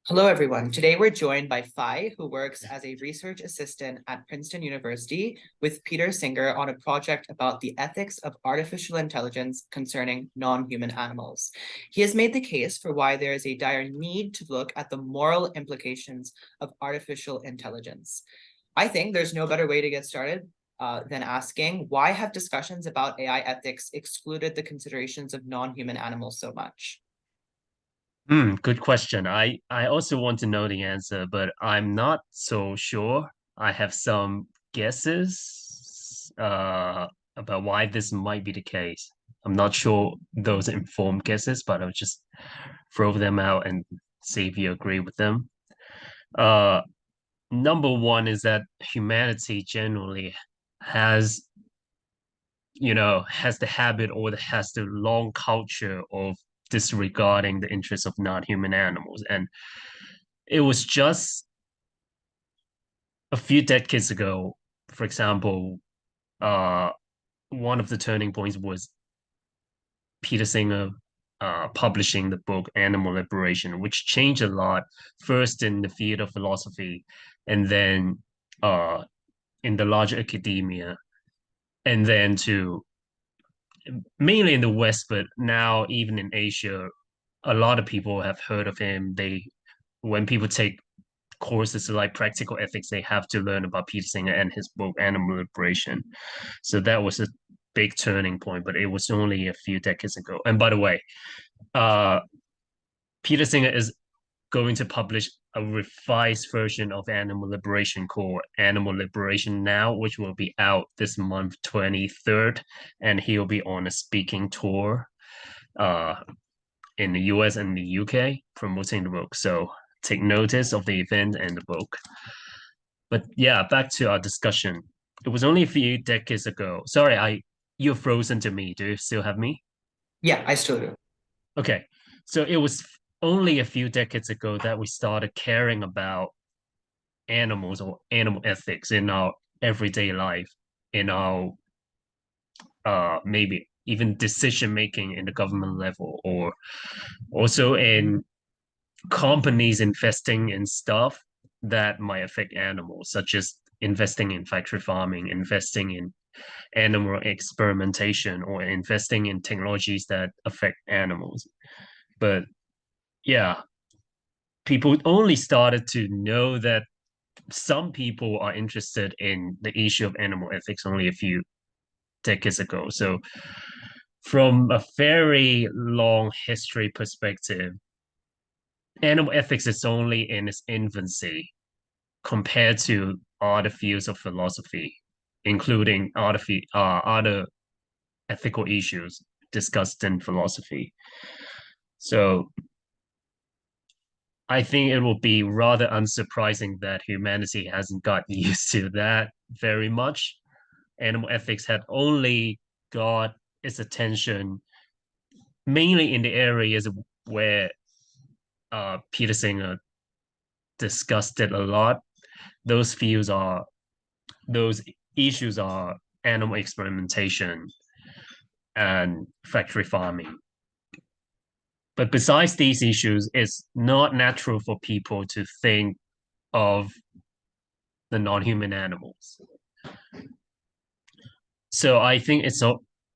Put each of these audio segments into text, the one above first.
Hello, everyone. Today we're joined by Fai, who works as a research assistant at Princeton University, with Peter Singer on a project about the ethics of artificial intelligence concerning non-human animals. He has made the case for why there is a dire need to look at the moral implications of artificial intelligence. I think there's no better way to get started than asking, why have discussions about AI ethics excluded the considerations of non-human animals so much? Good question. I also want to know the answer, but I'm not so sure. I have some guesses about why this might be the case. I'm not sure those informed guesses, but I'll just throw them out and see if you agree with them. Uh, Number one is that humanity generally has, has the habit or has the long culture of disregarding the interests of non-human animals. And it was just a few decades ago, for example, uh, one of the turning points was Peter Singer publishing the book Animal Liberation, which changed a lot, first in the field of philosophy, and then uh, in the larger academia, and then to mainly in the West, but now even in Asia, a lot of people have heard of him. When people take courses like practical ethics, they have to learn about Peter Singer and his book Animal Liberation. So that was a big turning point, but it was only a few decades ago. And by the way, uh, Peter Singer is going to publish a revised version of Animal Liberation called Animal Liberation Now, which will be out this month, 23rd. And he'll be on a speaking tour uh, in the US and the UK promoting the book. So take notice of the event and the book. But yeah, back to our discussion. It was only a few decades ago. Sorry, you're frozen to me. Do you still have me? Yeah, I still do. Okay. So it was only a few decades ago that we started caring about animals or animal ethics in our everyday life, in our maybe even decision making in the government level, or also in companies investing in stuff that might affect animals, such as investing in factory farming, investing in animal experimentation, or investing in technologies that affect animals. But yeah, people only started to know that some people are interested in the issue of animal ethics only a few decades ago. So, from a very long history perspective, animal ethics is only in its infancy compared to other fields of philosophy, including other ethical issues discussed in philosophy. So I think it will be rather unsurprising that humanity hasn't got used to that very much. Animal ethics had only got its attention mainly in the areas where Peter Singer discussed it a lot. Those fields are those issues are animal experimentation and factory farming. But besides these issues, it's not natural for people to think of the non-human animals. So I think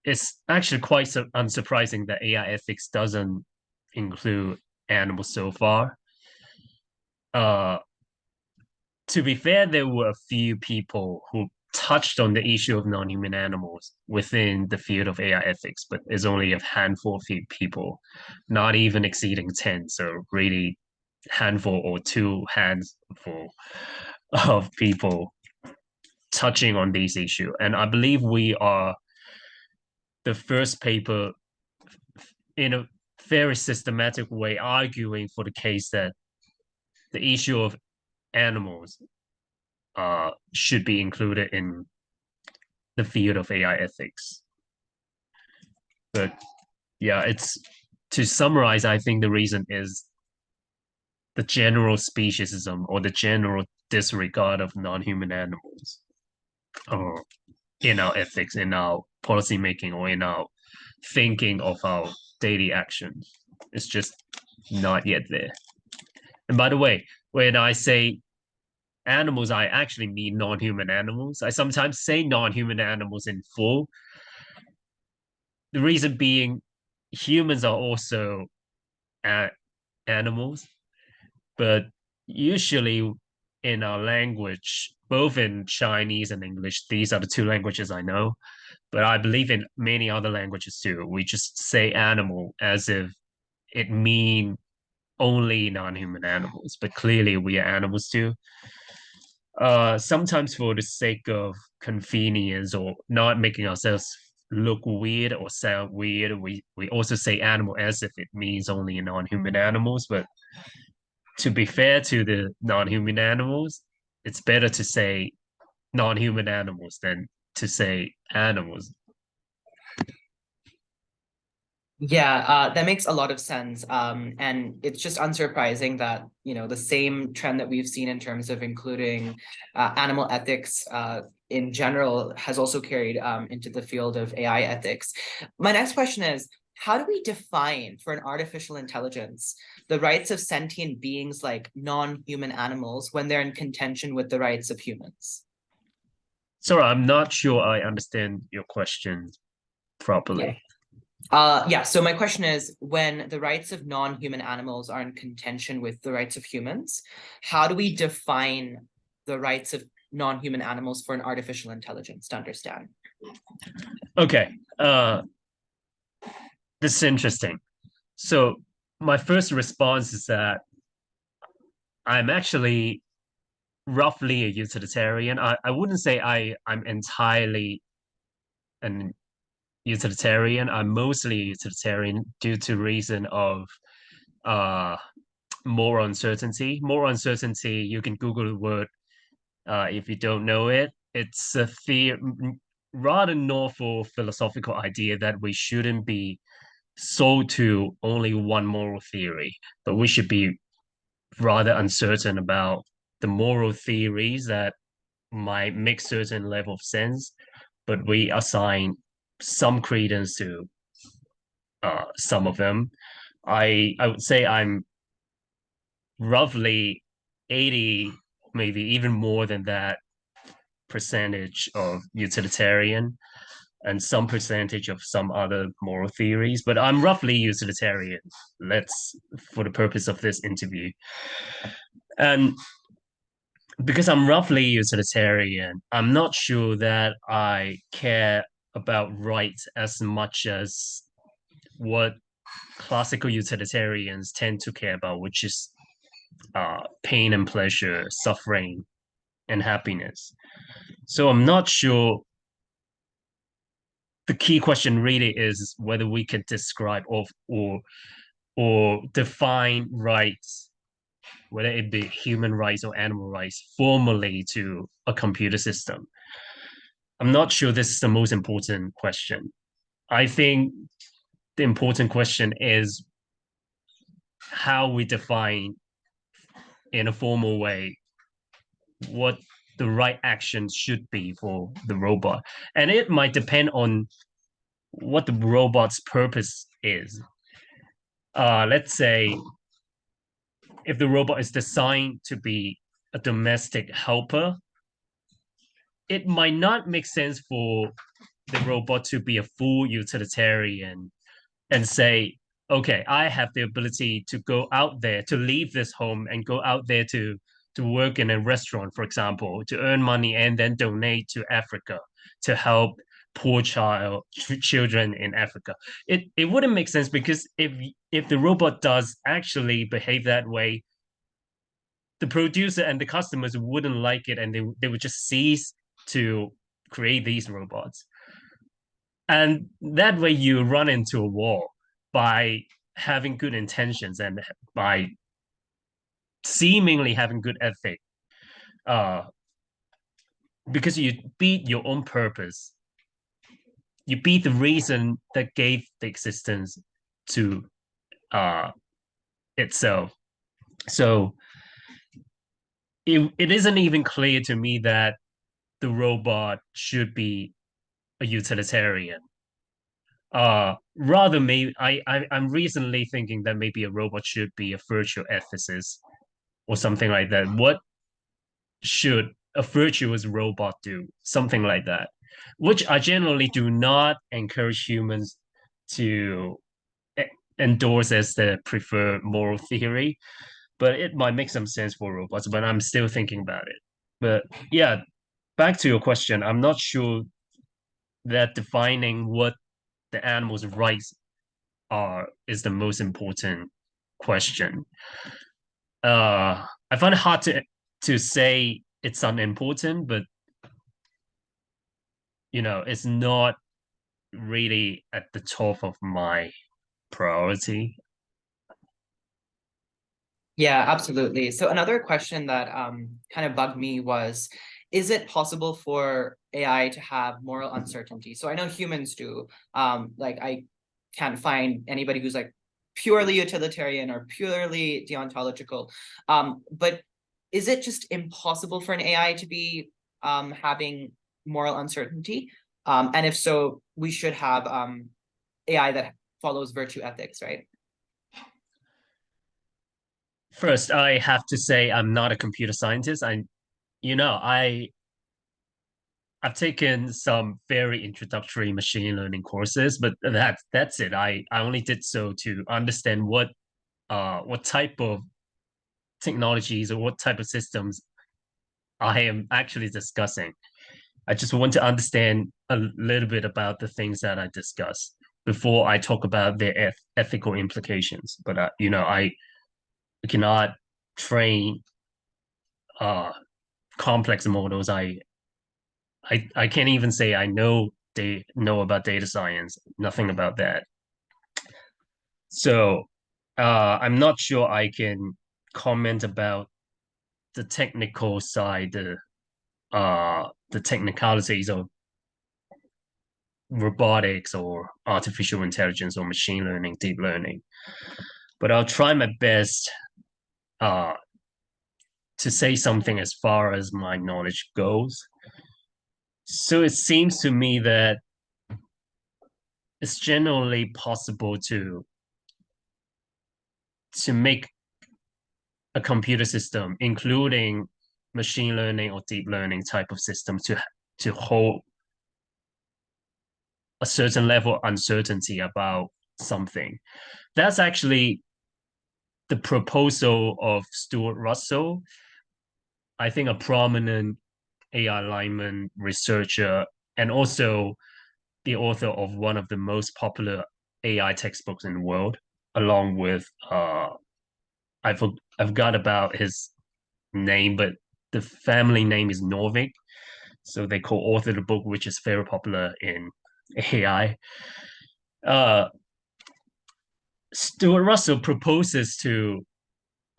it's actually quite unsurprising that AI ethics doesn't include animals so far. Uh, to be fair, there were a few people who touched on the issue of non-human animals within the field of AI ethics, but it's only a handful of people, not even exceeding 10. So really handful or two hands full of people touching on this issue. And I believe we are the first paper in a very systematic way arguing for the case that the issue of animals should be included in the field of AI ethics. But yeah, it's to summarize, I think the reason is the general speciesism or the general disregard of non-human animals or in our ethics, in our policy making, or in our thinking of our daily actions. It's just not yet there. And by the way, when I say animals, I actually mean non-human animals. I sometimes say non-human animals in full. The reason being, humans are also a- animals, but usually in our language, both in Chinese and English, these are the two languages I know. But I believe in many other languages too. We just say animal as if it mean only non-human animals, but clearly we are animals too. Sometimes for the sake of convenience or not making ourselves look weird or sound weird, we also say animal as if it means only non-human animals. But to be fair to the non-human animals, it's better to say non-human animals than to say animals. Yeah, that makes a lot of sense. And it's just unsurprising that, the same trend that we've seen in terms of including animal ethics in general has also carried into the field of AI ethics. My next question is, how do we define for an artificial intelligence the rights of sentient beings like non-human animals when they're in contention with the rights of humans? Sorry, I'm not sure I understand your question Yeah. properly. Yeah, so my question is, when the rights of non-human animals are in contention with the rights of humans, how do we define the rights of non-human animals for an artificial intelligence to understand? Okay, this is interesting. So my first response is that I'm actually roughly a utilitarian. I wouldn't say I'm entirely an utilitarian. I'm mostly a utilitarian due to reason of uh more uncertainty. More uncertainty, you can Google the word if you don't know it. It's a rather novel philosophical idea that we shouldn't be sold to only one moral theory, but we should be rather uncertain about the moral theories that might make certain level of sense, but we assign some credence to some of them. I would say I'm roughly 80, maybe even more than that percentage of utilitarian and some percentage of some other moral theories, but I'm roughly utilitarian. Let's, for the purpose of this interview. And because I'm roughly utilitarian, I'm not sure that I care about rights as much as what classical utilitarians tend to care about, which is pain and pleasure, suffering and happiness. So I'm not sure. The key question really is whether we can describe or define rights, whether it be human rights or animal rights, formally to a computer system. I'm not sure this is the most important question. I think the important question is how we define in a formal way what the right action should be for the robot. And it might depend on what the robot's purpose is. Let's say if the robot is designed to be a domestic helper, it might not make sense for the robot to be a full utilitarian and say, okay, I have the ability to go out there, to leave this home and go out there to work in a restaurant, for example, to earn money and then donate to Africa to help children in Africa. It wouldn't make sense because if the robot does actually behave that way, the producer and the customers wouldn't like it and they would just cease to create these robots. And that way you run into a wall by having good intentions and by seemingly having good ethic, uh, because you beat your own purpose. You beat the reason that gave the existence to uh, itself. So it isn't even clear to me that the robot should be a utilitarian. Rather, maybe I'm recently thinking that maybe a robot should be a virtual ethicist. or something like that. What should a virtuous robot do? Something like that, which I generally do not encourage humans to e- endorse as the preferred moral theory, but it might make some sense for robots, but I'm still thinking about it. But yeah, back to your question, I'm not sure that defining what the animal's rights are is the most important question. I find it hard to say it's unimportant, but it's not really at the top of my priority. Yeah, absolutely. So another question that kind of bugged me was, is it possible for AI to have moral uncertainty? So I know humans do. Like I can't find anybody who's like purely utilitarian or purely deontological. But is it just impossible for an AI to be having moral uncertainty? And if so, we should have AI that follows virtue ethics, right? First, I have to say I'm not a computer scientist. You know, I I've taken some very introductory machine learning courses, but that's it. I only did so to understand what type of technologies or what type of systems I am actually discussing. I just want to understand a little bit about the things that I discuss before I talk about their ethical implications. But I cannot train uh complex models. I can't even say I know about data science. Nothing about that. So I'm not sure I can comment about the technical side, the technicalities of robotics or artificial intelligence or machine learning, deep learning. But I'll try my best uh, to say something as far as my knowledge goes. So it seems to me that it's generally possible to make a computer system, including machine learning or deep learning type of system, to hold a certain level of uncertainty about something. That's actually the proposal of Stuart Russell. I think a prominent AI alignment researcher and also the author of one of the most popular AI textbooks in the world, along with I've got about his name, but the family name is Norvig. So they co-authored a book which is very popular in AI. Uh, Stuart Russell proposes to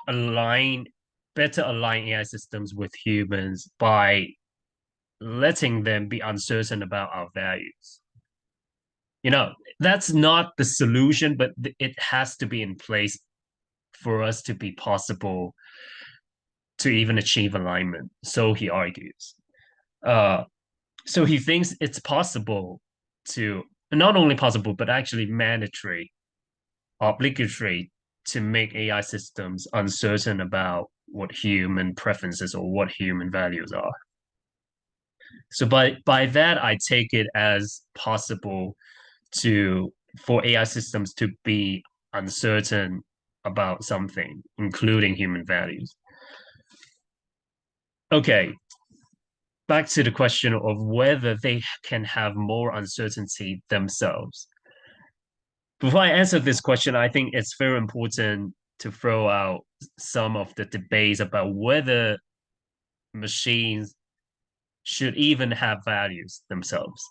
align better align AI systems with humans by letting them be uncertain about our values. That's not the solution, but it has to be in place for us to be possible to even achieve alignment. So he argues. Uh, so he thinks it's possible to not only possible, but actually mandatory, obligatory to make AI systems uncertain about what human preferences or what human values are. So by that, I take it as possible to for AI systems to be uncertain about something, including human values. Okay, back to the question of whether they can have more uncertainty themselves. Before I answer this question, I think it's very important to throw out some of the debates about whether machines should even have values themselves.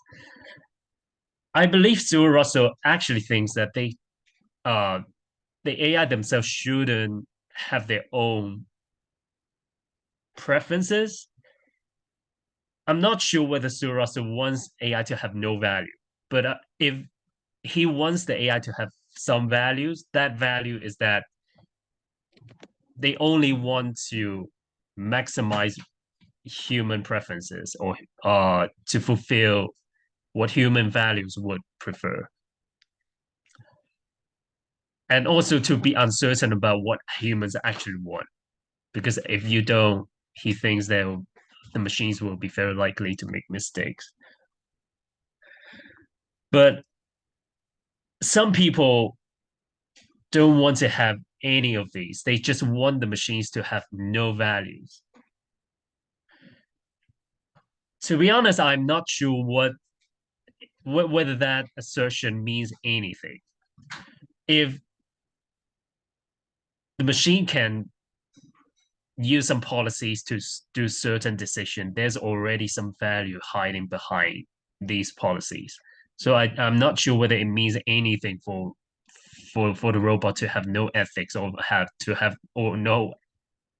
I believe Stuart Russell actually thinks that uh, the AI themselves shouldn't have their own preferences. I'm not sure whether Stuart Russell wants AI to have no value, but if he wants the AI to have some values, that value is that they only want to maximize human preferences or to fulfill what human values would prefer. And also to be uncertain about what humans actually want. because if you don't, he thinks that the machines will be very likely to make mistakes. But some people don't want to have any of these. They just want the machines to have no values. To be honest, I'm not sure whether that assertion means anything. If the machine can use some policies to do certain decision, there's already some value hiding behind these policies. So I'm not sure whether it means anything for the robot to have no ethics or have to have or no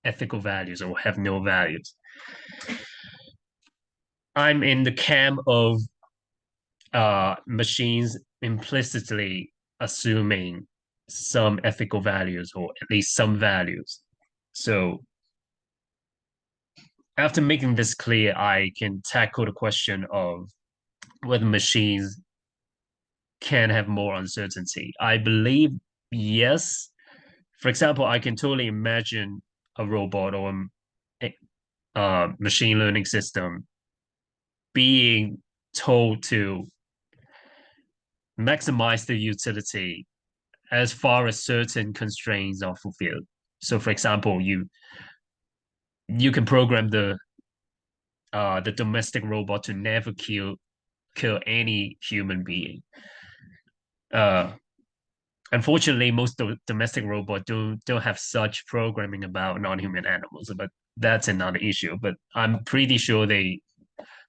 ethical values or have no values. I'm in the camp of machines implicitly assuming some ethical values or at least some values. So after making this clear, I can tackle the question of whether machines can have more uncertainty. I believe yes. For example, I can totally imagine a robot or a machine learning system being told to maximize the utility as far as certain constraints are fulfilled. So, for example, you can program the domestic robot to never kill any human being. Uh, Unfortunately, most domestic robots don't have such programming about non-human animals, but that's another issue. But I'm pretty sure they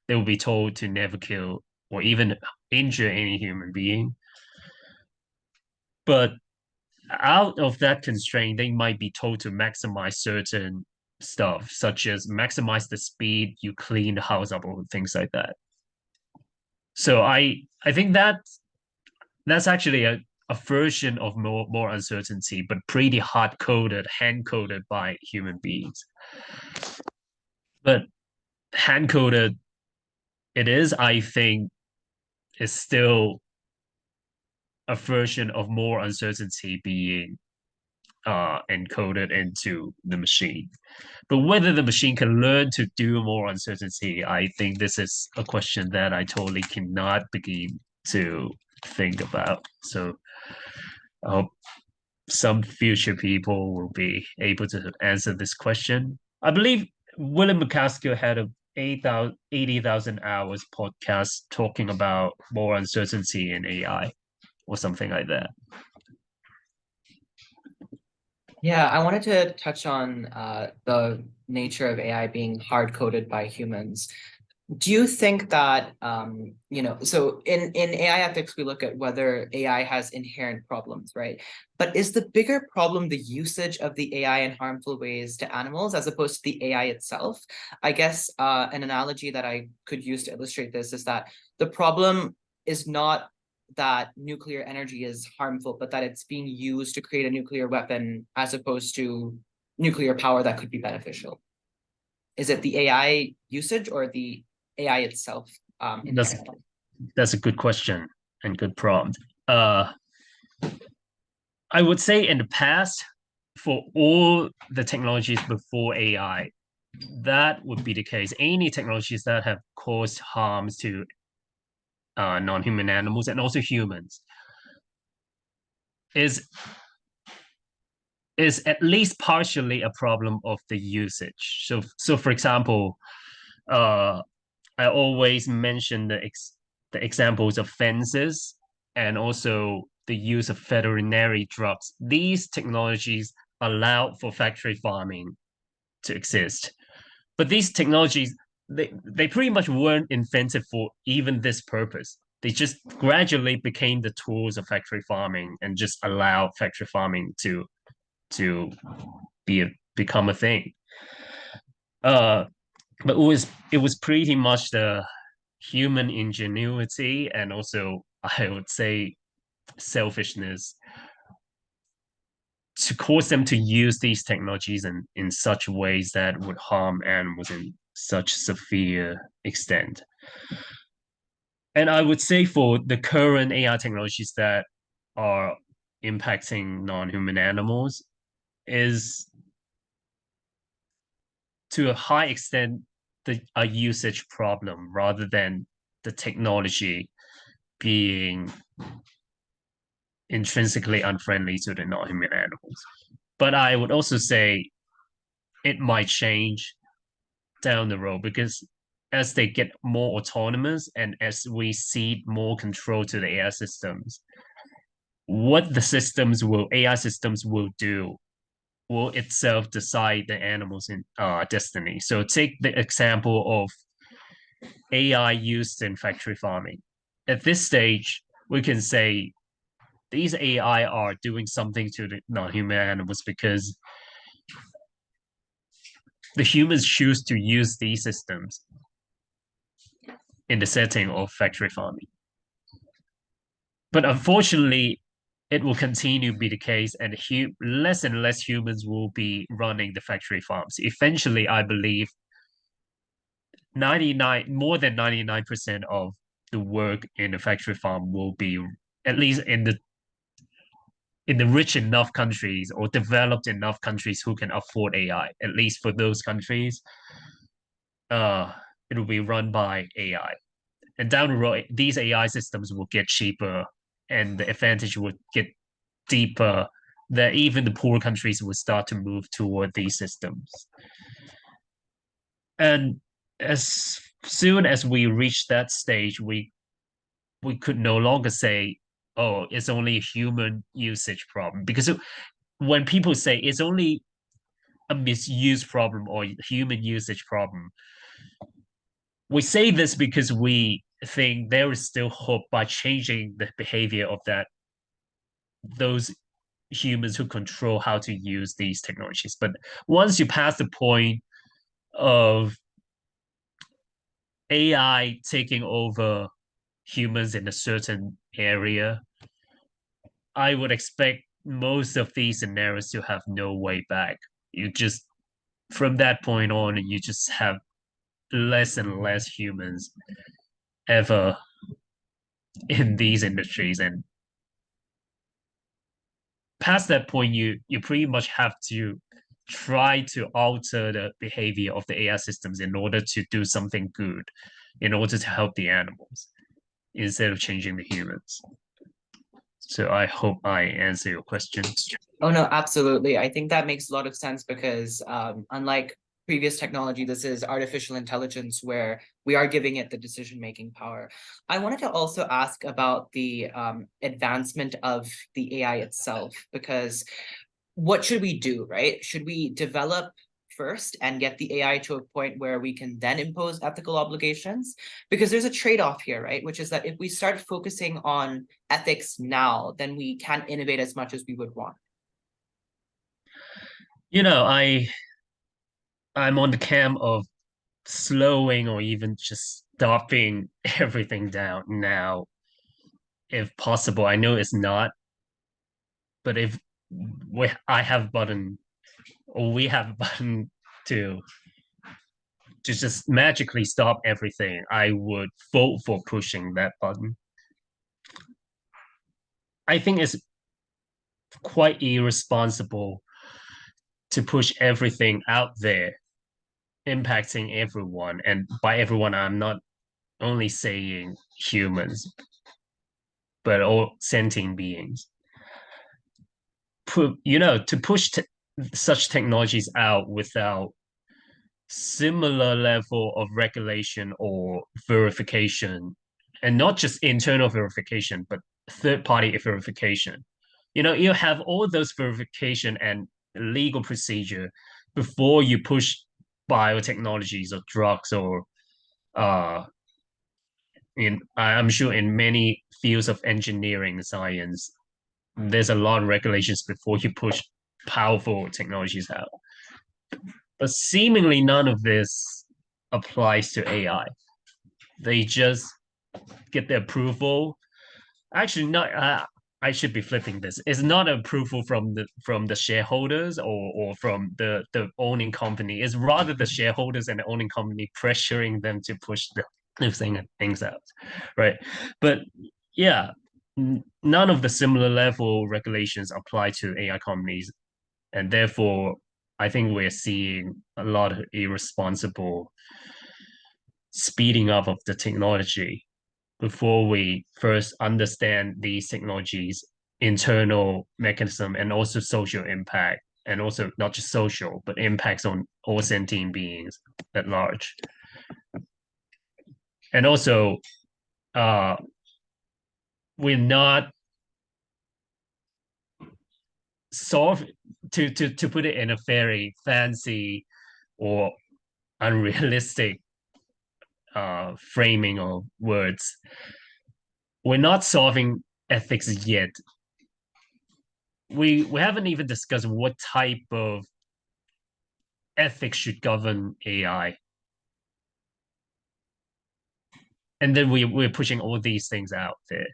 will be told to never kill or even injure any human being. But out of that constraint, they might be told to maximize certain stuff, such as maximize the speed you clean the house up or things like that. So I think that's actually a version of more uncertainty, but pretty hard coded, hand coded by human beings. But hand coded it is, I think, is still a version of more uncertainty being encoded into the machine. But whether the machine can learn to do more uncertainty, I think this is a question that I totally cannot begin to think about. So I hope some future people will be able to answer this question. I believe William McCaskill had a 80,000 hours podcast talking about more uncertainty in AI or something like that. Yeah, I wanted to touch on the nature of AI being hard coded by humans. Do you think that so in AI ethics we look at whether AI has inherent problems, right? But is the bigger problem the usage of the AI in harmful ways to animals as opposed to the AI itself? I guess an analogy that I could use to illustrate this is that the problem is not that nuclear energy is harmful, but that it's being used to create a nuclear weapon as opposed to nuclear power that could be beneficial. Is it the AI usage or the AI itself? That's that's a good question and good prompt. Uh, I would say in the past, for all the technologies before AI, that would be the case. Any technologies that have caused harms to non-human animals and also humans is is at least partially a problem of the usage. So for example, uh, I always mention the examples of fences and also the use of veterinary drugs. These technologies allowed for factory farming to exist. But these technologies, they pretty much weren't invented for even this purpose. They just gradually became the tools of factory farming and just allowed factory farming to become a thing. Uh, but it was pretty much the human ingenuity and also I would say selfishness to cause them to use these technologies in such ways that would harm animals in such severe extent. And I would say for the current AI technologies that are impacting non-human animals is to a high extent a usage problem rather than the technology being intrinsically unfriendly to the non-human animals. But I would also say it might change down the road because as they get more autonomous and as we cede more control to the AI systems, what the systems will AI systems will do will itself decide the animals in destiny. So take the example of AI used in factory farming. At this stage, we can say these AI are doing something to the non-human animals because the humans choose to use these systems in the setting of factory farming. But unfortunately, it will continue to be the case, and less and less humans will be running the factory farms. Eventually, I believe 99 more than 99% of the work in the factory farm will be at least in the rich enough countries or developed enough countries who can afford AI. At least for those countries, uh, it will be run by AI. And down the road, these AI systems will get cheaper, and the advantage will get deeper. That even the poor countries will start to move toward these systems. And as soon as we reach that stage, we could no longer say, "Oh, it's only a human usage problem," because when people say it's only a misuse problem or human usage problem, we say this because we think there is still hope by changing the behavior of those humans who control how to use these technologies. But once you pass the point of AI taking over humans in a certain area, I would expect most of these scenarios to have no way back. You just from that point on, you just have less and less humans ever in these industries, and past that point, you pretty much have to try to alter the behavior of the AI systems in order to do something good, in order to help the animals instead of changing the humans. So I hope I answer your question. Oh no, absolutely. I think that makes a lot of sense because unlike previous technology, this is artificial intelligence where we are giving it the decision-making power. I wanted to also ask about the advancement of the AI itself, because what should we do, right? Should we develop first and get the AI to a point where we can then impose ethical obligations? Because there's a trade-off here, right? Which is that if we start focusing on ethics now, then we can't innovate as much as we would want. You know, I'm on the camp of slowing or even just stopping everything down now, if possible. I know it's not, but if I have button or we have a button to just magically stop everything, I would vote for pushing that button. I think it's quite irresponsible to push everything out there, impacting everyone. And by everyone, I'm not only saying humans, but all sentient beings. To push such technologies out without similar level of regulation or verification, and not just internal verification, but third-party verification. You have all those verification and legal procedure before you push biotechnologies or drugs or I'm sure in many fields of engineering science, there's a lot of regulations before you push powerful technologies out. But seemingly none of this applies to AI. They just get the approval. Actually, not. I should be flipping this. It's not approval from the shareholders or from the owning company. It's rather the shareholders and the owning company pressuring them to push the things out, right? But yeah, none of the similar level regulations apply to AI companies, and therefore I think we're seeing a lot of irresponsible speeding up of the technology before we first understand these technologies internal mechanism and also social impact, and also not just social but impacts on all sentient beings at large. And also uh we're not solve to put it in a very fancy or unrealistic framing of words, we're not solving ethics yet. We haven't even discussed what type of ethics should govern AI. And then we're pushing all these things out there.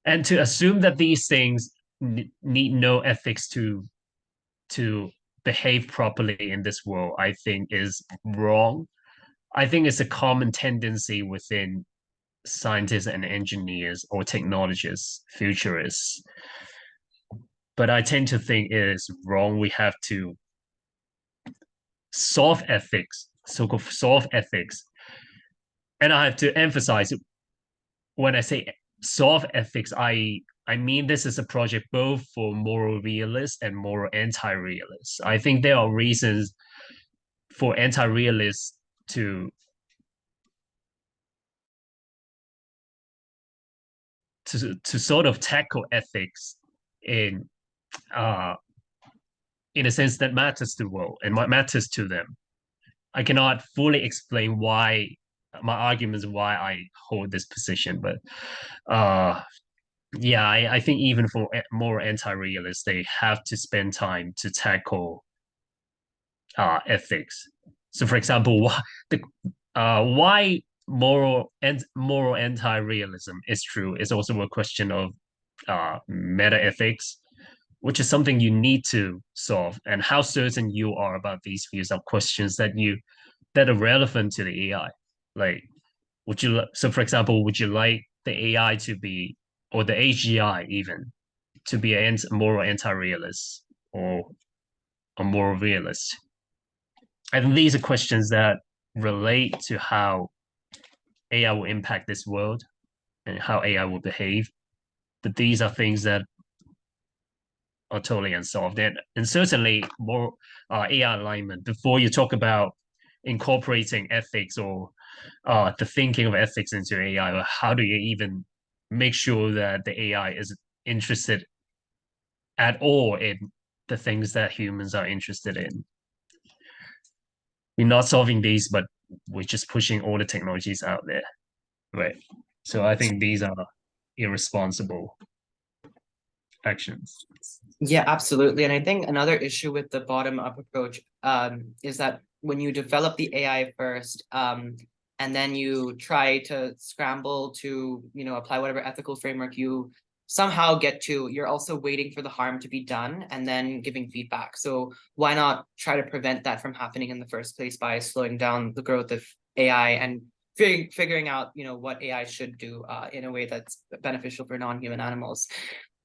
And to assume that these things need no ethics to behave properly in this world, I think is wrong. I think it's a common tendency within scientists and engineers or technologists, futurists. But I tend to think it is wrong. We have to solve ethics, so-called solve ethics. And I have to emphasize, when I say solve ethics, I mean this is a project both for moral realists and moral anti-realists. I think there are reasons for anti-realists to sort of tackle ethics in uh in a sense that matters to the world and what matters to them. I cannot fully explain why my arguments why I hold this position, but uh yeah, I think even for more anti-realists, they have to spend time to tackle ethics. So, for example, why moral anti-realism is true is also a question of meta ethics, which is something you need to solve. And how certain you are about these views are questions that are relevant to the AI. Like, so for example, would you like the AI to be, or the AGI even, to be a moral anti-realist or a moral realist? And these are questions that relate to how AI will impact this world and how AI will behave. But these are things that are totally unsolved. And certainly more AI alignment, before you talk about incorporating ethics or the thinking of ethics into AI, how do you even make sure that the AI is interested at all in the things that humans are interested in? We're not solving these, but we're just pushing all the technologies out there, right? So I think these are irresponsible actions. Yeah, absolutely. And I think another issue with the bottom-up approach is that when you develop the AI first, and then you try to scramble to, apply whatever ethical framework you somehow get to, you're also waiting for the harm to be done and then giving feedback. So why not try to prevent that from happening in the first place by slowing down the growth of AI and figuring out, what AI should do in a way that's beneficial for non-human animals.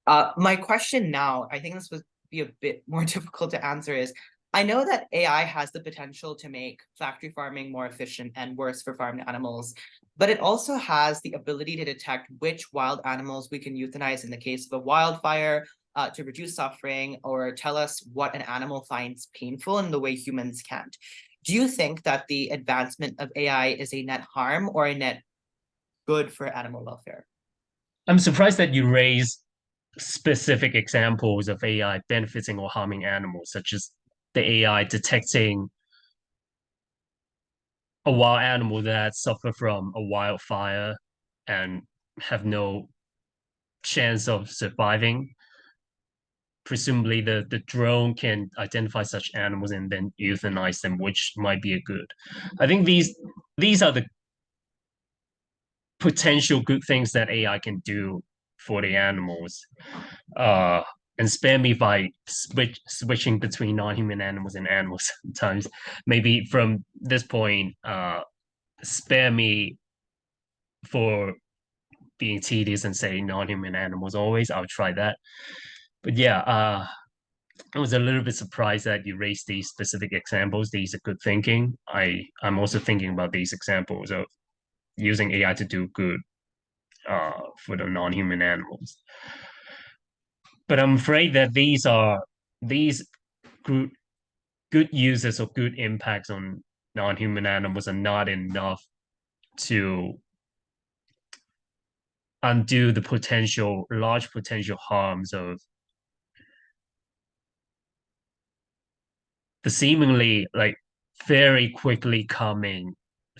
My question now, I think this would be a bit more difficult to answer, is I know that AI has the potential to make factory farming more efficient and worse for farmed animals, but it also has the ability to detect which wild animals we can euthanize in the case of a wildfire, to reduce suffering, or tell us what an animal finds painful in the way humans can't. Do you think that the advancement of AI is a net harm or a net good for animal welfare? I'm surprised that you raise specific examples of AI benefiting or harming animals, such as the AI detecting a wild animal that suffer from a wildfire and have no chance of surviving. Presumably, the drone can identify such animals and then euthanize them, which might be a good. I think these are the potential good things that AI can do for the animals. Uh, and spare me by switching between non-human animals and animals sometimes. Maybe from this point, spare me for being tedious and saying non-human animals always. I'll try that. But yeah, I was a little bit surprised that you raised these specific examples. These are good thinking. I'm also thinking about these examples of using AI to do good for the non-human animals. But I'm afraid that these good good uses or good impacts on non-human animals are not enough to undo the large potential harms of the seemingly like very quickly coming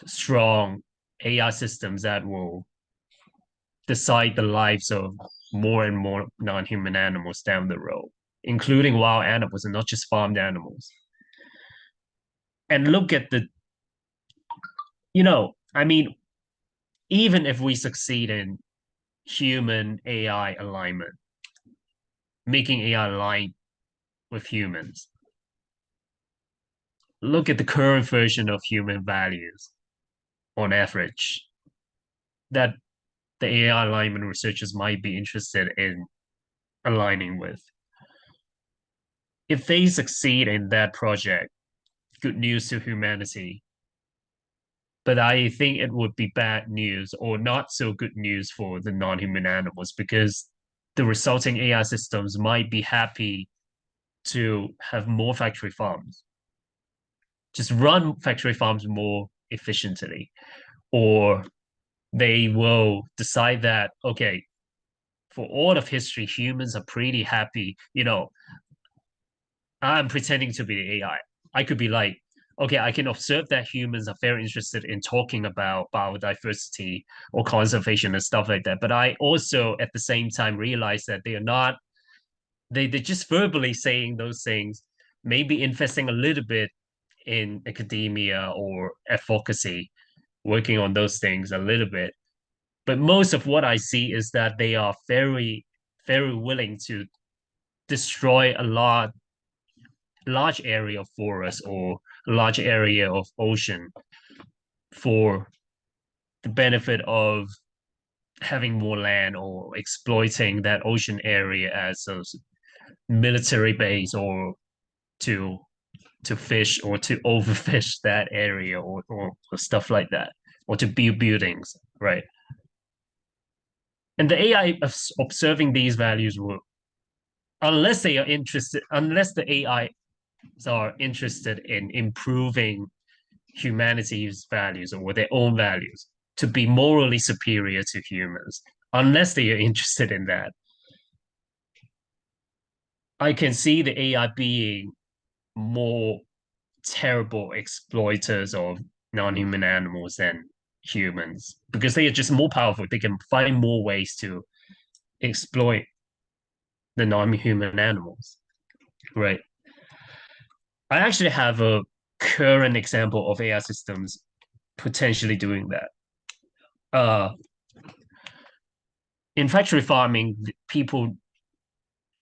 strong AI systems that will decide the lives of more and more non-human animals down the road, including wild animals and not just farmed animals. And look at I mean, even if we succeed in human AI alignment, making AI align with humans, look at the current version of human values on average that the AI alignment researchers might be interested in aligning with. If they succeed in that project, good news to humanity. But I think it would be bad news or not so good news for the non-human animals because the resulting AI systems might be happy to have more factory farms, just run factory farms more efficiently, or they will decide that, okay, for all of history, humans are pretty happy. I'm pretending to be the AI. I could be like, okay, I can observe that humans are very interested in talking about biodiversity or conservation and stuff like that. But I also, at the same time, realize that they are not, they're just verbally saying those things, maybe investing a little bit in academia or advocacy, working on those things a little bit. But most of what I see is that they are very, very willing to destroy a large area of forest or a large area of ocean for the benefit of having more land or exploiting that ocean area as a military base or to to fish or to overfish that area or stuff like that or to build buildings, right? And the AI observing these values will, unless the AI are interested in improving humanity's values or their own values to be morally superior to humans, unless they are interested in that, I can see the AI being more terrible exploiters of non-human animals than humans because they are just more powerful. They can find more ways to exploit the non-human animals, right? I actually have a current example of AI systems potentially doing that. Uh, in factory farming, people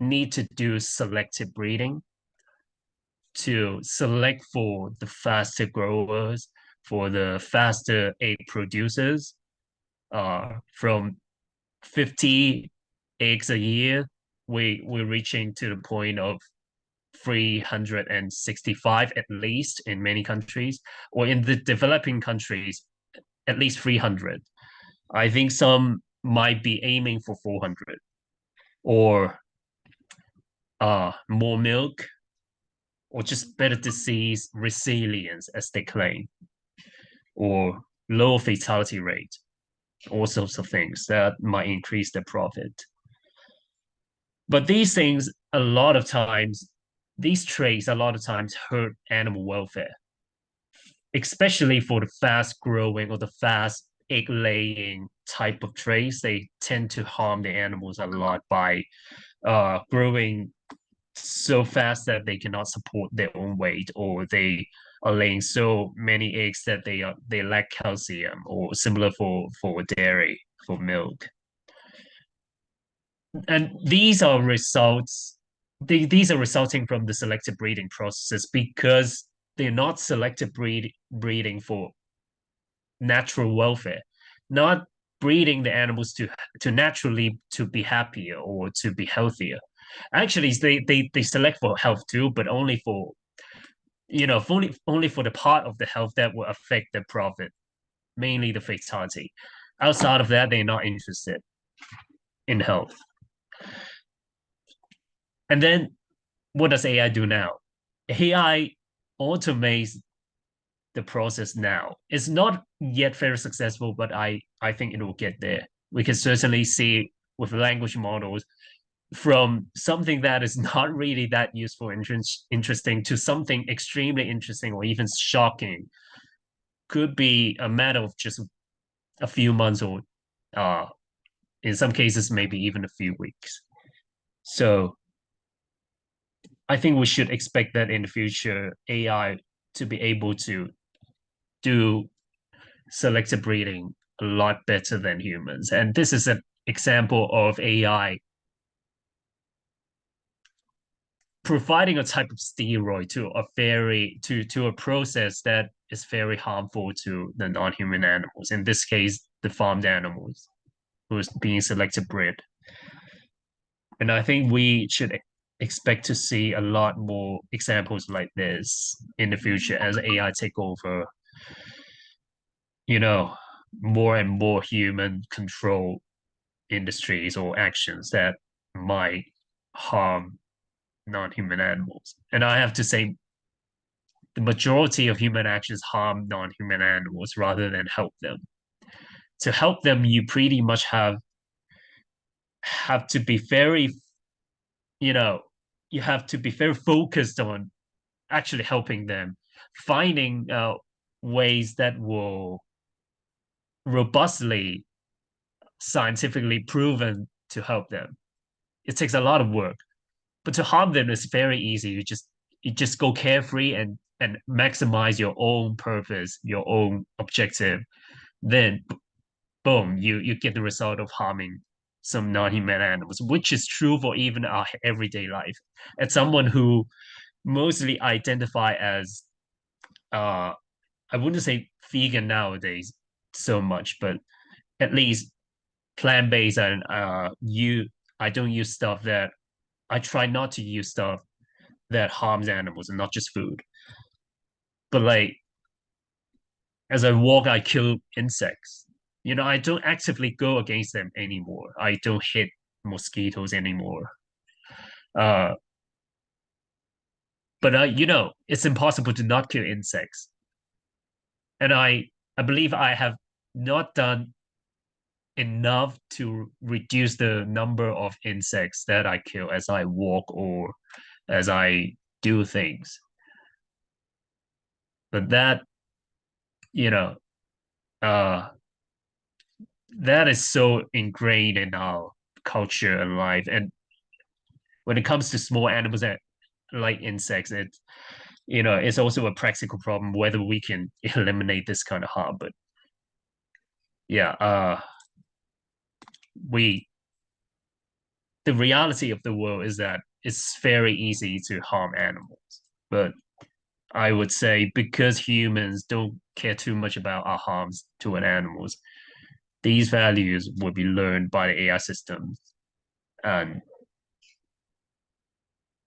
need to do selective breeding to select for the faster growers, for the faster egg producers. From 50 eggs a year, we're reaching to the point of 365 at least in many countries, or in the developing countries, at least 300. I think some might be aiming for 400 or more milk or just better disease resilience, as they claim, or low fatality rate, all sorts of things that might increase their profit. But these things, a lot of times, these traits a lot of times hurt animal welfare, especially for the fast growing or the fast egg laying type of traits. They tend to harm the animals a lot by growing so fast that they cannot support their own weight, or they are laying so many eggs that they lack calcium, or similar for dairy, for milk. And these are resulting from the selective breeding processes because they're not breeding for natural welfare, not breeding the animals to naturally to be happier or to be healthier. Actually, they select for health too, but only for only for the part of the health that will affect the profit, mainly the fatality. Outside of that, they're not interested in health. And then what does AI do now? AI automates the process now. It's not yet very successful, but I think it will get there. We can certainly see with language models from something that is not really that useful and interesting to something extremely interesting or even shocking. Could be a matter of just a few months or uh, in some cases, maybe even a few weeks. So I think we should expect that in the future, AI to be able to do selective breeding a lot better than humans. And this is an example of AI providing a type of steroid to a process that is very harmful to the non-human animals. In this case, the farmed animals who is being selective bred. And I think we should expect to see a lot more examples like this in the future as AI take over, you know, more and more human control industries or actions that might harm non-human animals. And I have to say, the majority of human actions harm non-human animals rather than help them. To help them, you pretty much have to be very, you know, you have to be very focused on actually helping them, finding ways that will robustly, scientifically proven to help them. It takes a lot of work, but to harm them is very easy. You just go carefree and maximize your own purpose, your own objective. Then, boom, you get the result of harming some non-human animals, which is true for even our everyday life. As someone who mostly identify as uh I wouldn't say vegan nowadays so much, but at least plant-based and you I don't use stuff that I try not to use stuff that harms animals and not just food. But like as I walk, I kill insects. I don't actively go against them anymore. I don't hit mosquitoes anymore. Uh, but it's impossible to not kill insects. And I believe I have not done enough to reduce the number of insects that I kill as I walk or as I do things. But you know, uh, that is so ingrained in our culture and life. And when it comes to small animals that like insects, it's also a practical problem whether we can eliminate this kind of harm. But yeah, we the reality of the world is that it's very easy to harm animals. But I would say because humans don't care too much about our harms to an animals, these values will be learned by the AI systems. And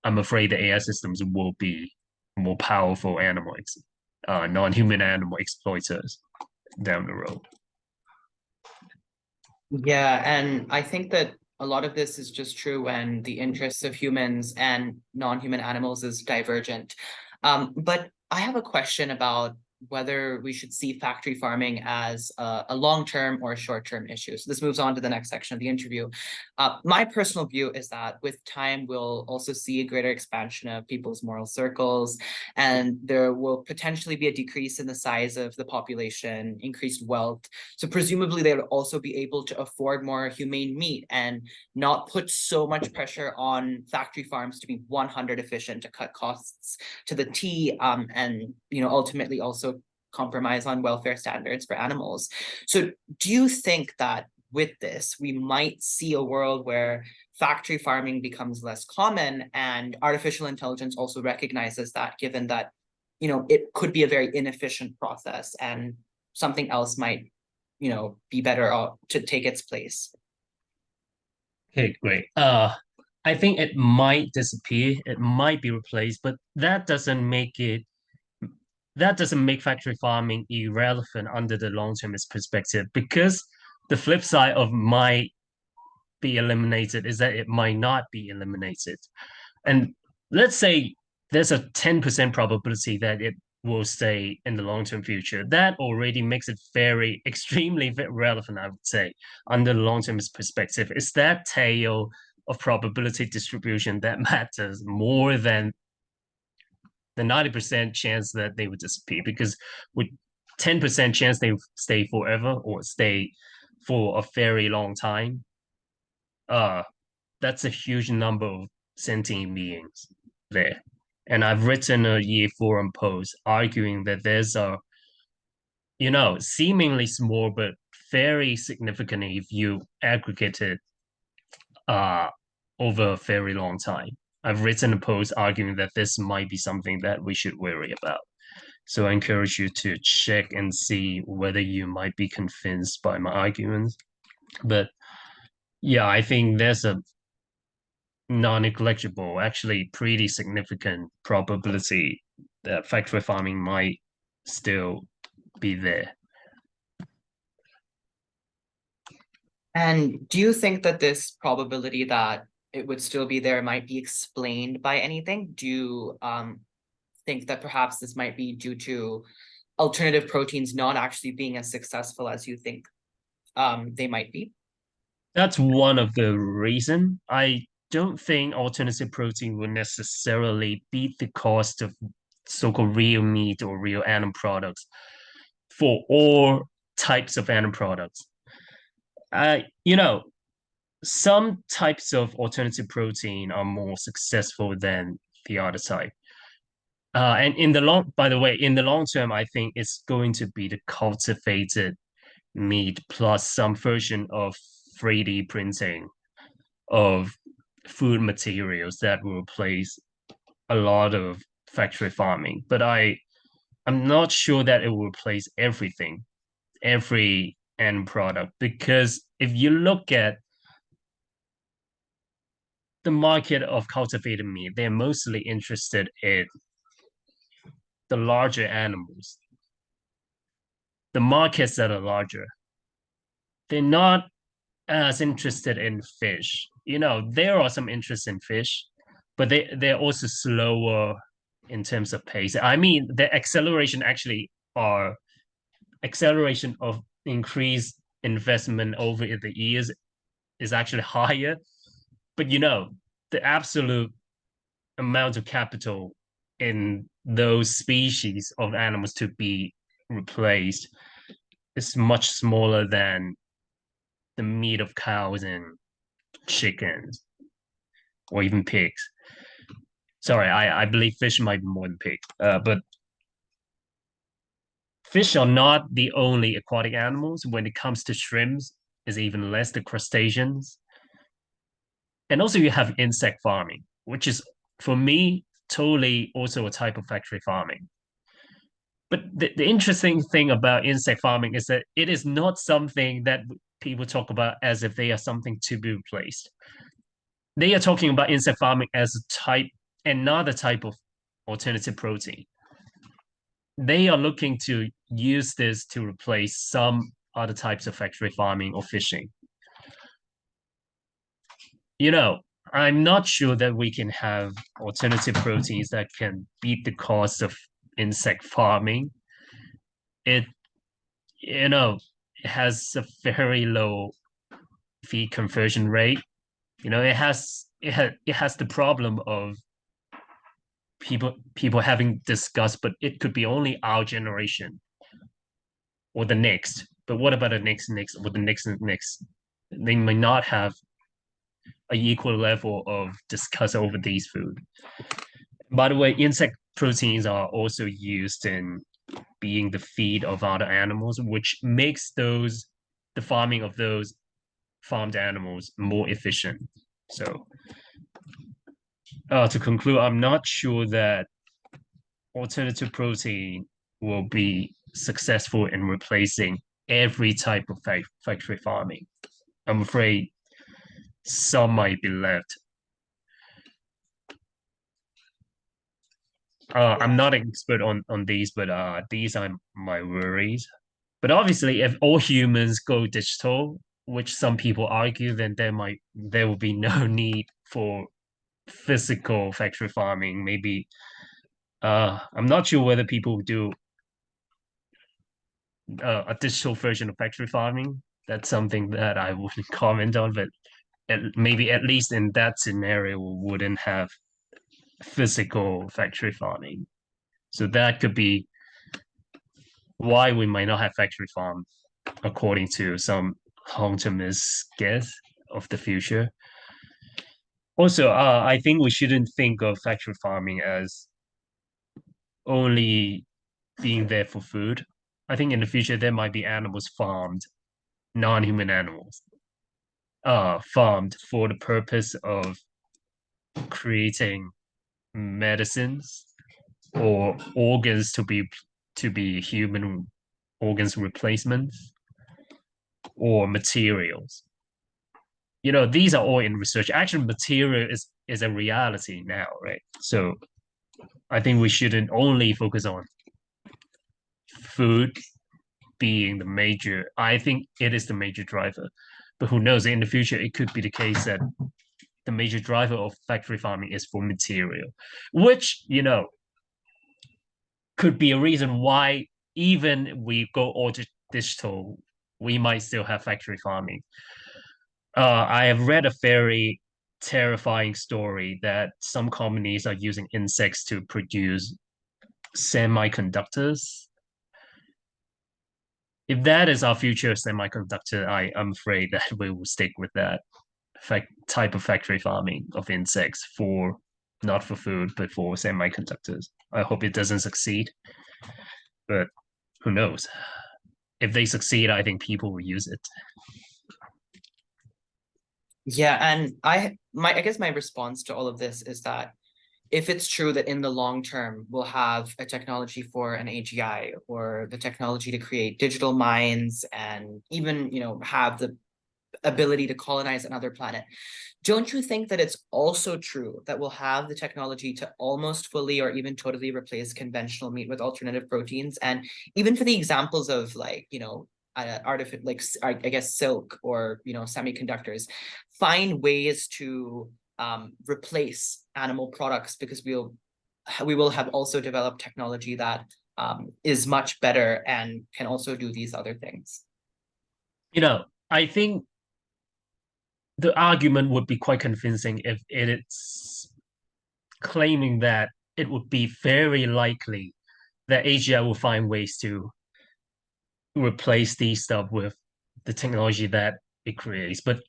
I'm afraid the AI systems will be more powerful non-human animal exploiters down the road. Yeah, and I think that a lot of this is just true when the interests of humans and non-human animals is divergent. But I have a question about whether we should see factory farming as a long-term or a short-term issue. So this moves on to the next section of the interview. My personal view is that with time, we'll also see a greater expansion of people's moral circles, and there will potentially be a decrease in the size of the population, increased wealth. So presumably they would also be able to afford more humane meat and not put so much pressure on factory farms to be 100 efficient to cut costs to the T, and ultimately also compromise on welfare standards for animals. So do you think that with this, we might see a world where factory farming becomes less common and artificial intelligence also recognizes that, given that, it could be a very inefficient process and something else might, be better to take its place? Okay, great. I think it might disappear, it might be replaced, but that doesn't make factory farming irrelevant under the long-term perspective because the flip side of might be eliminated is that it might not be eliminated. And let's say there's a 10% probability that it will stay in the long-term future. That already makes it very extremely relevant, I would say, under the long-term perspective. It's that tail of probability distribution that matters more than the 90% chance that they would disappear because with 10% chance they stay forever or stay for a very long time, uh that's a huge number of sentient beings there. And I've written a year forum post arguing that there's a, seemingly small but very significant if you aggregate it uh, over a very long time. I've written a post arguing that this might be something that we should worry about. So I encourage you to check and see whether you might be convinced by my arguments. But yeah, I think there's a non-negligible, actually pretty significant probability that factory farming might still be there. And do you think that this probability that it would still be there might be explained by anything? Do you think that perhaps this might be due to alternative proteins not actually being as successful as you think they might be? That's one of the reason. I don't think alternative protein will necessarily beat the cost of so-called real meat or real animal products for all types of animal products. You know, some types of alternative protein are more successful than the other type. And by the way, in the long term, I think it's going to be the cultivated meat plus some version of 3D printing of food materials that will replace a lot of factory farming. But I'm not sure that it will replace everything, every end product, because if you look at the market of cultivated meat, they're mostly interested in the larger animals, the markets that are larger. They're not as interested in fish. There are some interest in fish, but they're also slower in terms of pace. I mean, the acceleration of increased investment over the years is actually higher. But the absolute amount of capital in those species of animals to be replaced is much smaller than the meat of cows and chickens or even pigs. Sorry, I believe fish might be more than pig. But fish are not the only aquatic animals. When it comes to shrimps, is even less the crustaceans. And also you have insect farming, which is for me totally also a type of factory farming. But the interesting thing about insect farming is that it is not something that people talk about as if they are something to be replaced. They are talking about insect farming as another type of alternative protein. They are looking to use this to replace some other types of factory farming or fishing. You know, I'm not sure that we can have alternative proteins that can beat the cost of insect farming. It, you know, it has a very low feed conversion rate. It has the problem of people having discussed, but it could be only our generation or the next. But what about the next, or the next? They may not have an equal level of discuss over these food. By the way, insect proteins are also used in being the feed of other animals, which makes the farming of those farmed animals more efficient. So, to conclude, I'm not sure that alternative protein will be successful in replacing every type of factory farming. I'm afraid some might be left I'm Yeah. not an expert on these, but these are my worries. But obviously, if all humans go digital, which some people argue, then there will be no need for physical factory farming. Maybe I'm not sure whether people do a digital version of factory farming. That's something that I wouldn't comment on, but maybe at least in that scenario, we wouldn't have physical factory farming. So that could be why we might not have factory farm, according to some long-termist guess of the future. Also, I think we shouldn't think of factory farming as only being there for food. I think in the future there might be animals farmed, non-human animals, farmed for the purpose of creating medicines or organs to be human organs replacements or materials. You know, these are all in research. Actually, material is a reality now, right? So I think we shouldn't only focus on food being the major. I think it is the major driver, but who knows? In the future, it could be the case that the major driver of factory farming is for material, which could be a reason why even we go all digital, we might still have factory farming. I have read a very terrifying story that some companies are using insects to produce semiconductors. If that is our future semiconductor, I'm afraid that we will stick with that type of factory farming of insects for not for food, but for semiconductors. I hope it doesn't succeed, but who knows? If they succeed, I think people will use it. Yeah, and I guess my response to all of this is that if it's true that in the long term we'll have a technology for an AGI or the technology to create digital minds and even, have the ability to colonize another planet, don't you think that it's also true that we'll have the technology to almost fully or even totally replace conventional meat with alternative proteins? And even for the examples of like, artificial, like I guess silk or semiconductors, find ways to replace animal products because we will have also developed technology that is much better and can also do these other things. I think the argument would be quite convincing if it's claiming that it would be very likely that AGI will find ways to replace these stuff with the technology that it creates. But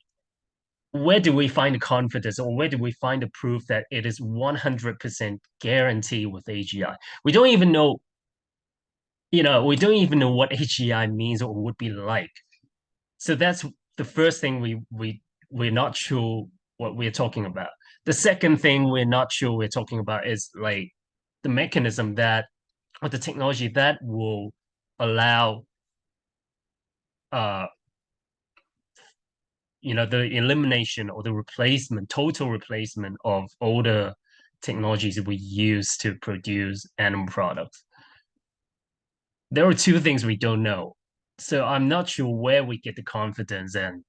where do we find the confidence or where do we find the proof that it is 100% guarantee with AGI? We don't even know what AGI means or would be like. So that's the first thing we're not sure what we're talking about. The second thing we're not sure we're talking about is like the mechanism that or the technology that will allow uh the elimination or the replacement, total replacement of older technologies we use to produce animal products. There are two things we don't know. So I'm not sure where we get the confidence and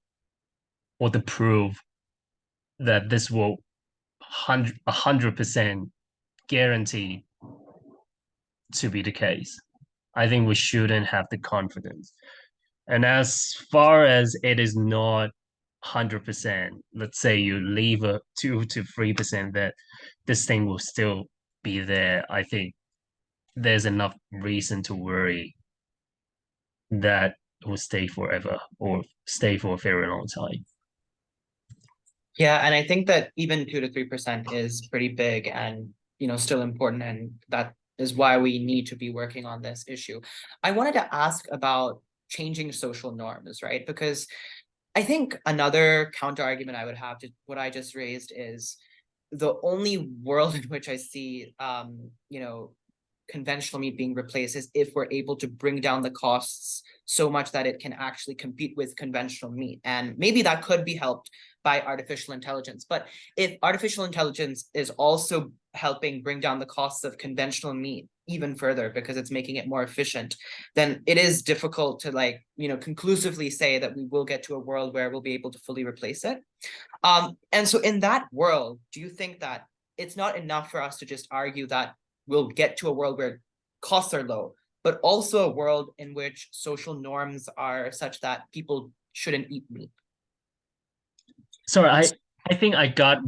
or the proof that this will 100% guarantee to be the case. I think we shouldn't have the confidence. And as far as it is not 100%, let's say you leave a 2 to 3% that this thing will still be there, I think there's enough reason to worry that it will stay forever or stay for a very long time. Yeah, and I think that even 2 to 3% is pretty big and still important, and that is why we need to be working on this issue. I wanted to ask about changing social norms, right? Because I think another counter argument I would have to what I just raised is the only world in which I see conventional meat being replaced is if we're able to bring down the costs so much that it can actually compete with conventional meat. And maybe that could be helped by artificial intelligence. But if artificial intelligence is also helping bring down the costs of conventional meat even further because it's making it more efficient, then it is difficult to conclusively say that we will get to a world where we'll be able to fully replace it. And so in that world, do you think that it's not enough for us to just argue that we'll get to a world where costs are low, but also a world in which social norms are such that people shouldn't eat meat? Sorry, I think I got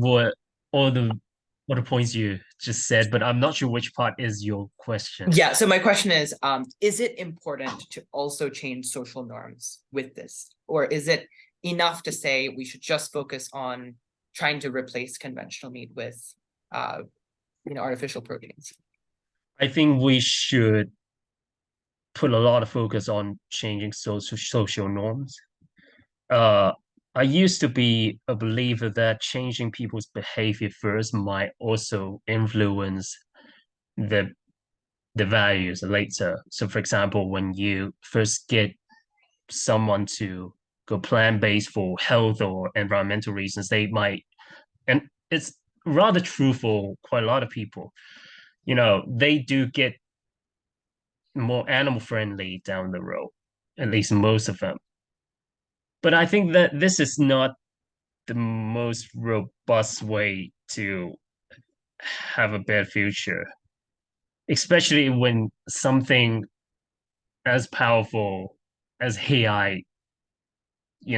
all the points you just said, but I'm not sure which part is your question. Yeah, so my question is it important to also change social norms with this? Or is it enough to say we should just focus on trying to replace conventional meat with artificial proteins? I think we should put a lot of focus on changing social norms. Uh, I used to be a believer that changing people's behavior first might also influence the the values later. So, for example, when you first get someone to go plant-based for health or environmental reasons, they might, and it's rather true for quite a lot of people. They do get more animal friendly down the road, at least most of them. But I think that this is not the most robust way to have a better future, especially when something as powerful as AI,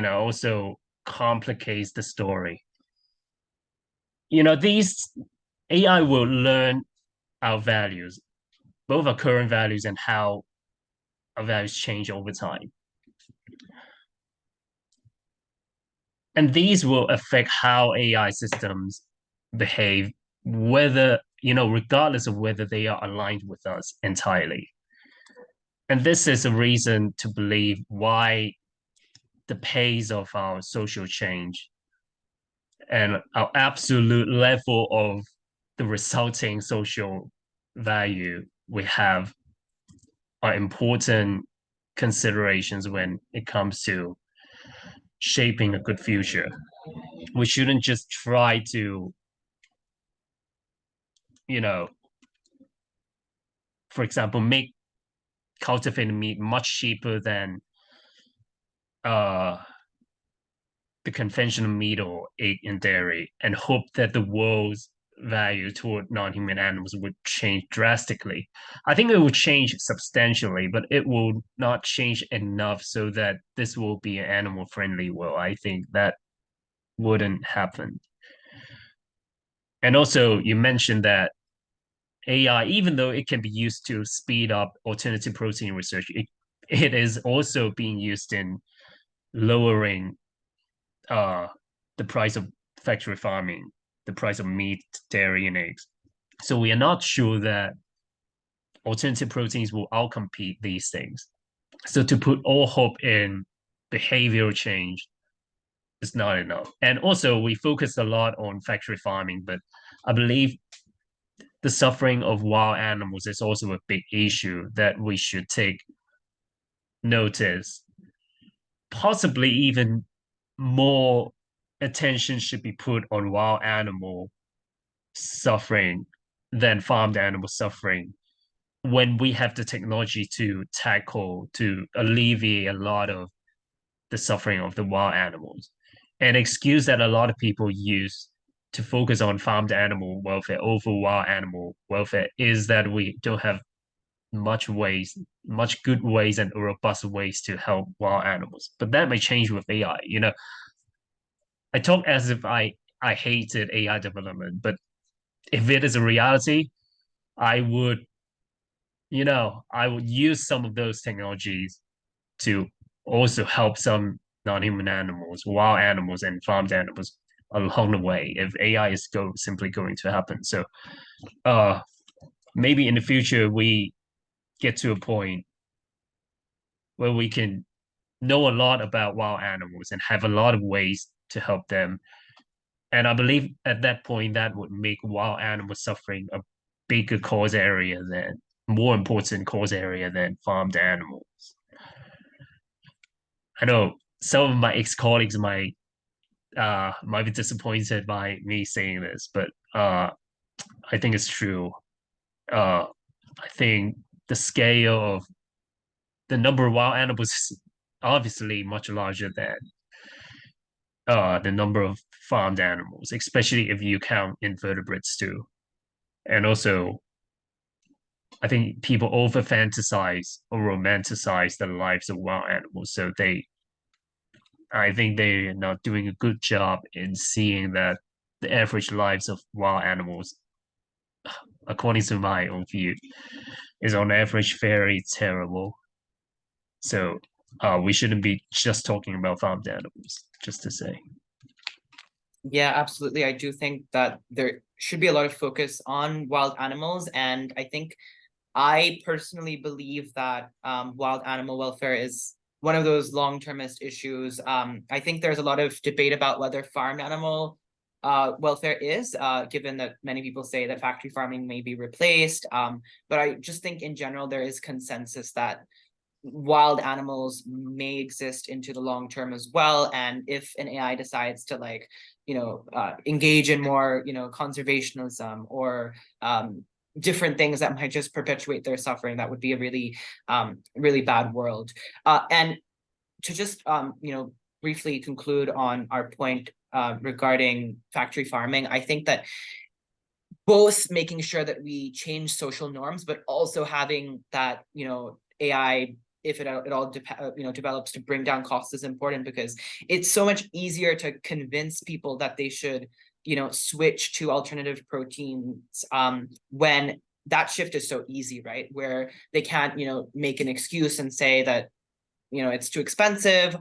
also complicates the story. These AI will learn our values, both our current values and how our values change over time. And these will affect how AI systems behave, regardless of whether they are aligned with us entirely. And this is a reason to believe why the pace of our social change and our absolute level of the resulting social value we have are important considerations when it comes to shaping a good future. We shouldn't just try to, you know, for example, make cultivated meat much cheaper than uh the conventional meat or egg and dairy and hope that the world's value toward non-human animals would change drastically. I think it will change substantially, but it will not change enough so that this will be an animal-friendly world. I think that wouldn't happen. And also, you mentioned that AI, even though it can be used to speed up alternative protein research, it is also being used in lowering uh, the price of factory farming, the price of meat, dairy, and eggs. So we are not sure that alternative proteins will outcompete these things. So to put all hope in behavioral change is not enough. And also, we focused a lot on factory farming, but I believe the suffering of wild animals is also a big issue that we should take notice. Possibly even more attention should be put on wild animal suffering than farmed animal suffering when we have the technology to alleviate a lot of the suffering of the wild animals. An excuse that a lot of people use to focus on farmed animal welfare over wild animal welfare is that we don't have much good ways and robust ways to help wild animals. But that may change with AI. I talk as if I hated AI development, but if it is a reality, I would, I would use some of those technologies to also help some non-human animals, wild animals, and farmed animals along the way. If AI is simply going to happen, so uh, maybe in the future we get to a point where we can know a lot about wild animals and have a lot of ways to help them. And I believe at that point that would make wild animal suffering a bigger cause area than more important cause area than farmed animals. I know some of my ex-colleagues might be disappointed by me saying this, but I think it's true. Uh, I think the scale of the number of wild animals is obviously much larger than the number of farmed animals, especially if you count invertebrates too. And also, I think people over fantasize or romanticize the lives of wild animals. So I think they're not doing a good job in seeing that the average lives of wild animals, according to my own view, is on average very terrible. So we shouldn't be just talking about farmed animals, just to say. Yeah, absolutely. I do think that there should be a lot of focus on wild animals, and I think I personally believe that wild animal welfare is one of those long-termist issues. I think there's a lot of debate about whether farmed animal welfare is, given that many people say that factory farming may be replaced. But I just think in general there is consensus that wild animals may exist into the long term as well. And if an AI decides to like, engage in more, conservationism or different things that might just perpetuate their suffering, that would be a really, really bad world. And to just, briefly conclude on our point regarding factory farming, I think that both making sure that we change social norms, but also having that, AI, if it all develops to bring down costs, is important, because it's so much easier to convince people that they should switch to alternative proteins when that shift is so easy, right? Where they can't make an excuse and say that it's too expensive,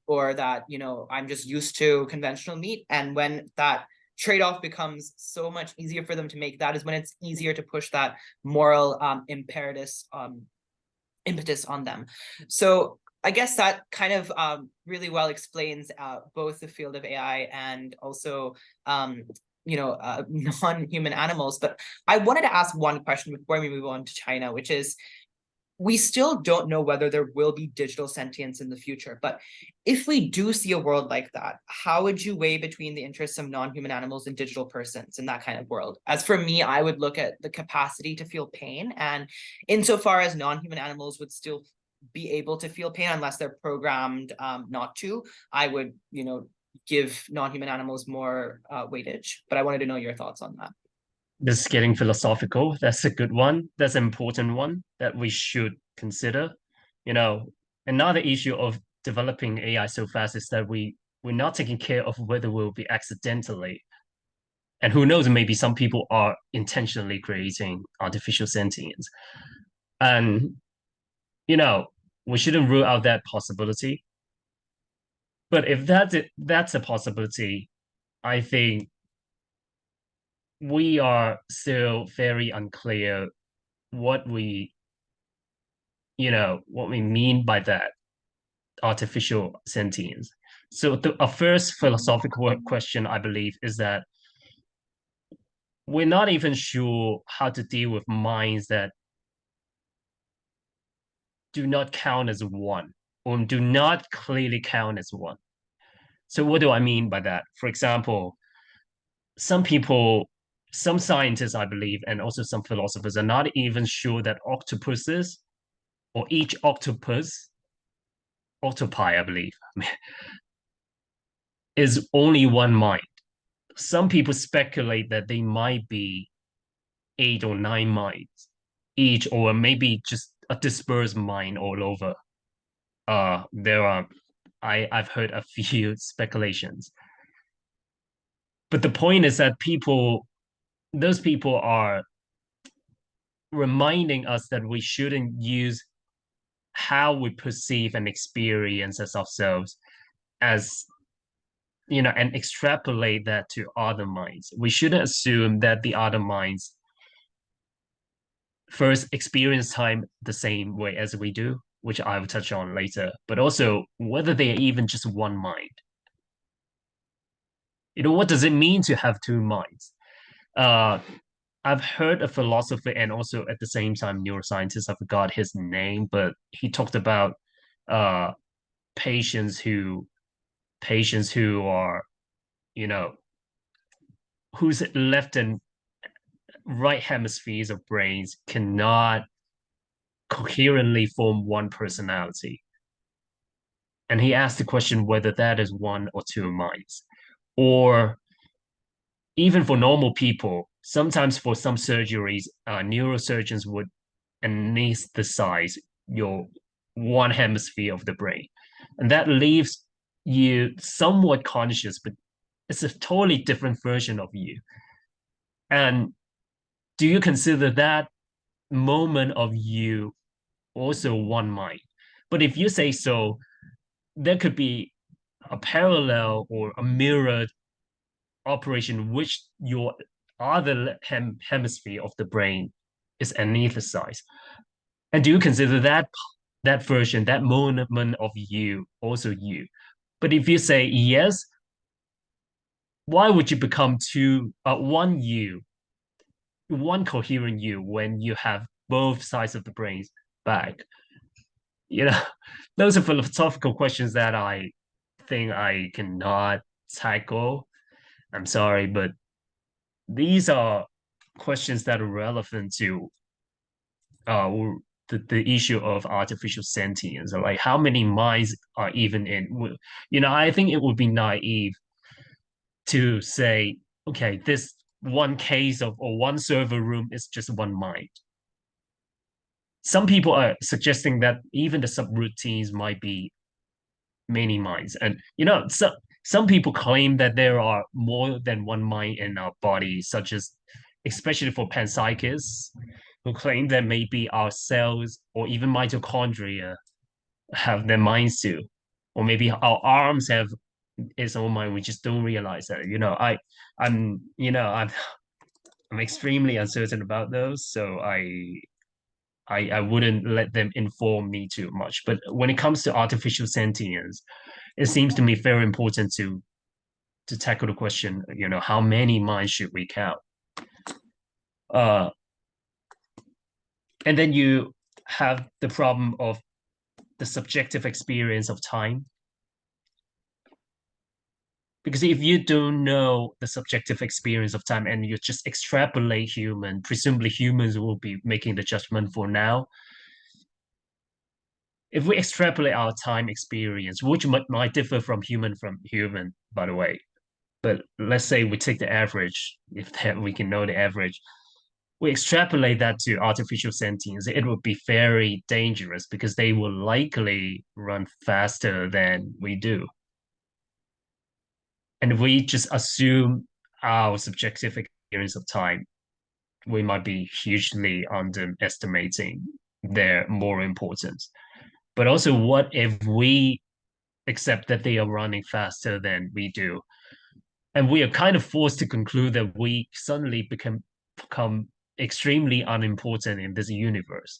or that I'm just used to conventional meat. And when that trade-off becomes so much easier for them to make, that is when it's easier to push that moral impetus on them. So I guess that kind of really well explains both the field of AI and also non-human animals. But I wanted to ask one question before we move on to China, which is, we still don't know whether there will be digital sentience in the future. But if we do see a world like that, how would you weigh between the interests of non-human animals and digital persons in that kind of world? As for me, I would look at the capacity to feel pain. And insofar as non-human animals would still be able to feel pain unless they're programmed not to, I would, give non-human animals more weightage. But I wanted to know your thoughts on that. This is getting philosophical. That's a good one. That's an important one that we should consider. You know, another issue of developing AI so fast is that we're not taking care of whether we'll be accidentally, and who knows, maybe some people are intentionally creating artificial sentience. And you know, we shouldn't rule out that possibility. But if that's a possibility, I think we are still very unclear what what we mean by that artificial sentience. So a first philosophical question, I believe, is that we're not even sure how to deal with minds that do not count as one or do not clearly count as one. So what do I mean by that? For example, some people, some scientists, I believe, and also some philosophers are not even sure that octopuses or each octopus, octopi, I believe, is only one mind. Some people speculate that they might be 8 or 9 minds each, or maybe just a dispersed mind all over. There are I've heard a few speculations. But the point is that those people are reminding us that we shouldn't use how we perceive and experience as ourselves as and extrapolate that to other minds. We shouldn't assume that the other minds first experience time the same way as we do, which I will touch on later, but also whether they are even just one mind. What does it mean to have two minds? Uh, I've heard a philosopher and also at the same time neuroscientist. I forgot his name, but he talked about uh patients who patients who are, you know, whose left and right hemispheres of brains cannot coherently form one personality. And he asked the question whether that is one or two minds. Or even for normal people, sometimes for some surgeries, neurosurgeons would anesthetize your one hemisphere of the brain. And that leaves you somewhat conscious, but it's a totally different version of you. And do you consider that moment of you also one mind? But if you say so, there could be a parallel or a mirror operation which your other hemisphere of the brain is anesthetized. And do you consider that version, that moment of you, also you? But if you say yes, why would you become one you, one coherent you when you have both sides of the brains back? You know, those are philosophical questions that I think I cannot tackle. I'm sorry, but these are questions that are relevant to uh the issue of artificial sentience. Like how many minds are even in? You know, I think it would be naive to say, okay, this one case of or one server room is just one mind. Some people are suggesting that even the subroutines might be many minds. And some people claim that there are more than one mind in our body, such as especially for panpsychists, who claim that maybe our cells or even mitochondria have their minds too. Or maybe our arms have its own mind, we just don't realize that. I'm I'm extremely uncertain about those, so I wouldn't let them inform me too much. But when it comes to artificial sentience, it seems to me very important to tackle the question, how many minds should we count? Uh, and then you have the problem of the subjective experience of time. Because if you don't know the subjective experience of time and you just extrapolate human, presumably humans will be making the judgment for now. If we extrapolate our time experience, which might differ from human, by the way, but let's say we take the average, if that we can know the average, we extrapolate that to artificial sentience, it would be very dangerous because they will likely run faster than we do. And if we just assume our subjective experience of time, we might be hugely underestimating their moral importance. But also, what if we accept that they are running faster than we do? And we are kind of forced to conclude that we suddenly become extremely unimportant in this universe.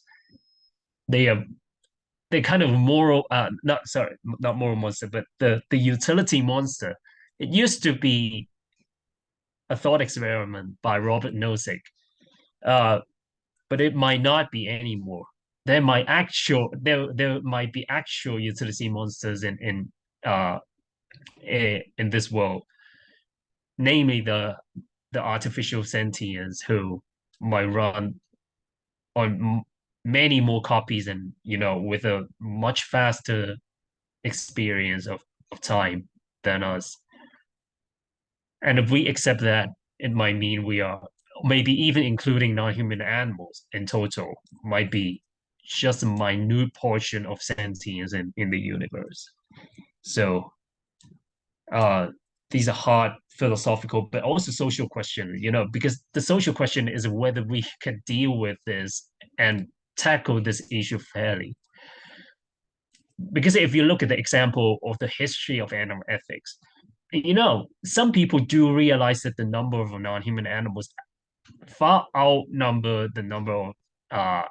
They are they kind of moral not sorry, not moral monster, but the utility monster. It used to be a thought experiment by Robert Nozick, uh, but it might not be anymore. There might be actual utility monsters uh in this world, namely the artificial sentients who might run on many more copies and with a much faster experience of time than us. And if we accept that, it might mean we are maybe even including non-human animals in total might be just a minute portion of sentience in the universe. So uh these are hard philosophical but also social questions, because the social question is whether we can deal with this and tackle this issue fairly. Because if you look at the example of the history of animal ethics, some people do realize that the number of non-human animals far outnumber the number of uh,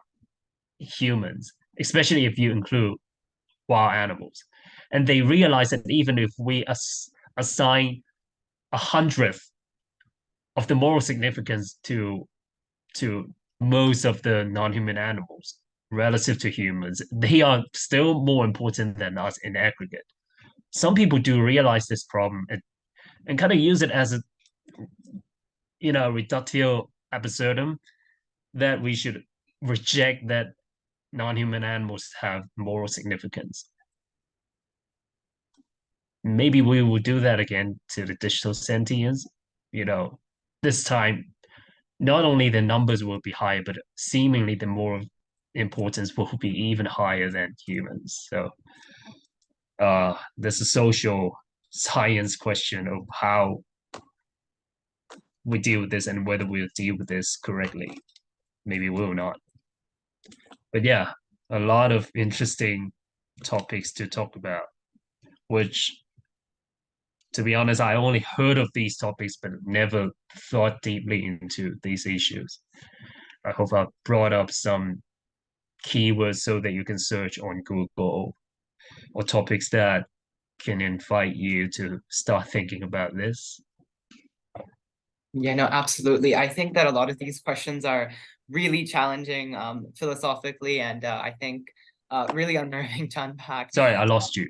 humans, especially if you include wild animals. And they realize that even if we assign a hundredth of the moral significance to to most of the non-human animals relative to humans. They are still more important than us in aggregate. Some people do realize this problem and kind of use it as a reductio absurdum that we should reject that non-human animals have moral significance. Maybe we will do that again to the digital sentience. You know, this time not only the numbers will be higher, but seemingly the moral importance will be even higher than humans. So there's a social science question of how we deal with this and whether we'll deal with this correctly. Maybe we'll not. But yeah, a lot of interesting topics to talk about, which, to be honest, I only heard of these topics, but never thought deeply into these issues. I hope I brought up some keywords so that you can search on Google or topics that can invite you to start thinking about this. Yeah, no, absolutely. I think that a lot of these questions are really challenging philosophically, and I think really unnerving to unpack. Sorry, I lost you.